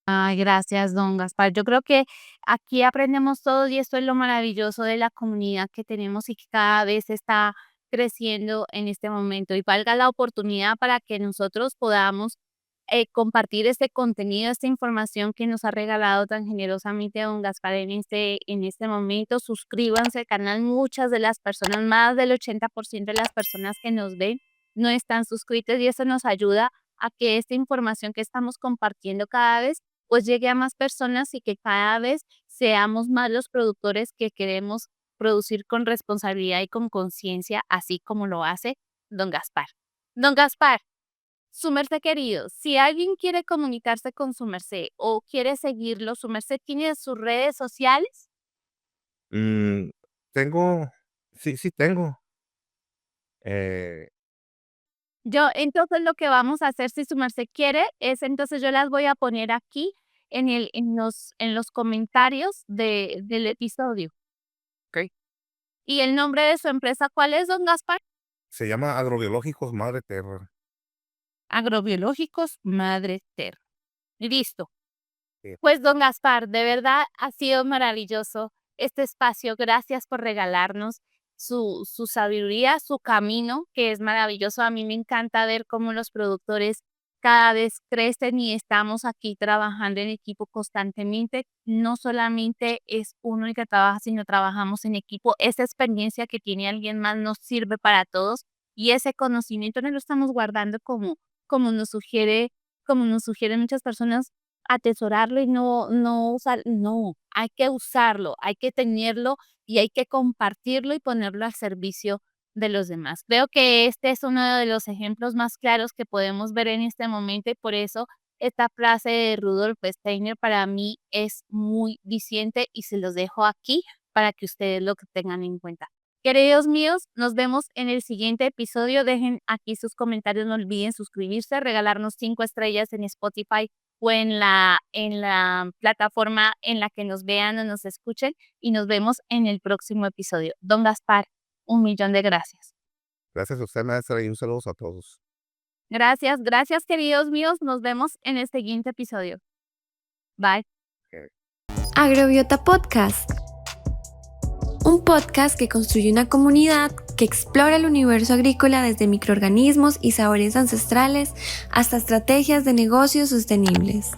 Ay, gracias, don Gaspar. Yo creo que aquí aprendemos todos y esto es lo maravilloso de la comunidad que tenemos y que cada vez está creciendo en este momento. Y valga la oportunidad para que nosotros podamos compartir este contenido, esta información que nos ha regalado tan generosamente don Gaspar en este momento. Suscríbanse al canal. Muchas de las personas, más del 80% de las personas que nos ven, no están suscritas y eso nos ayuda a que esta información que estamos compartiendo cada vez pues llegue a más personas y que cada vez seamos más los productores que queremos producir con responsabilidad y con conciencia, así como lo hace don Gaspar. Don Gaspar, su merced querido, si alguien quiere comunicarse con su merced o quiere seguirlo, su merced tiene sus redes sociales. Mm, tengo, sí, sí tengo. eh, Entonces lo que vamos a hacer, si su merced quiere, es entonces yo las voy a poner aquí en los comentarios del episodio. ok. ¿Y el nombre de su empresa cuál es, don Gaspar? Se llama Agrobiológicos Madre Terra. Agrobiológicos Madre Terra. Listo. Sí. Pues, don Gaspar, de verdad ha sido maravilloso este espacio. Gracias por regalarnos su sabiduría, su camino, que es maravilloso. A mí me encanta ver cómo los productores cada vez crecen y estamos aquí trabajando en equipo constantemente. No solamente es uno el que trabaja, sino trabajamos en equipo. Esa experiencia que tiene alguien más nos sirve para todos y ese conocimiento no lo estamos guardando como nos sugiere, como nos sugieren muchas personas atesorarlo y no usar, no, hay que usarlo, hay que tenerlo y hay que compartirlo y ponerlo al servicio de los demás. Creo que este es uno de los ejemplos más claros que podemos ver en este momento y por eso esta frase de Rudolf Steiner para mí es muy diciente y se los dejo aquí para que ustedes lo que tengan en cuenta. Queridos míos, nos vemos en el siguiente episodio. Dejen aquí sus comentarios, no olviden suscribirse, regalarnos 5 estrellas en Spotify o en la plataforma en la que nos vean o nos escuchen y nos vemos en el próximo episodio. Don Gaspar, 1.000.000 de gracias. Gracias a usted, maestra, y un saludo a todos. Gracias, gracias queridos míos. Nos vemos en el siguiente episodio. Bye. Ok. Agrobiota Podcast, un podcast que construye una comunidad que explora el universo agrícola desde microorganismos y sabores ancestrales hasta estrategias de negocios sostenibles.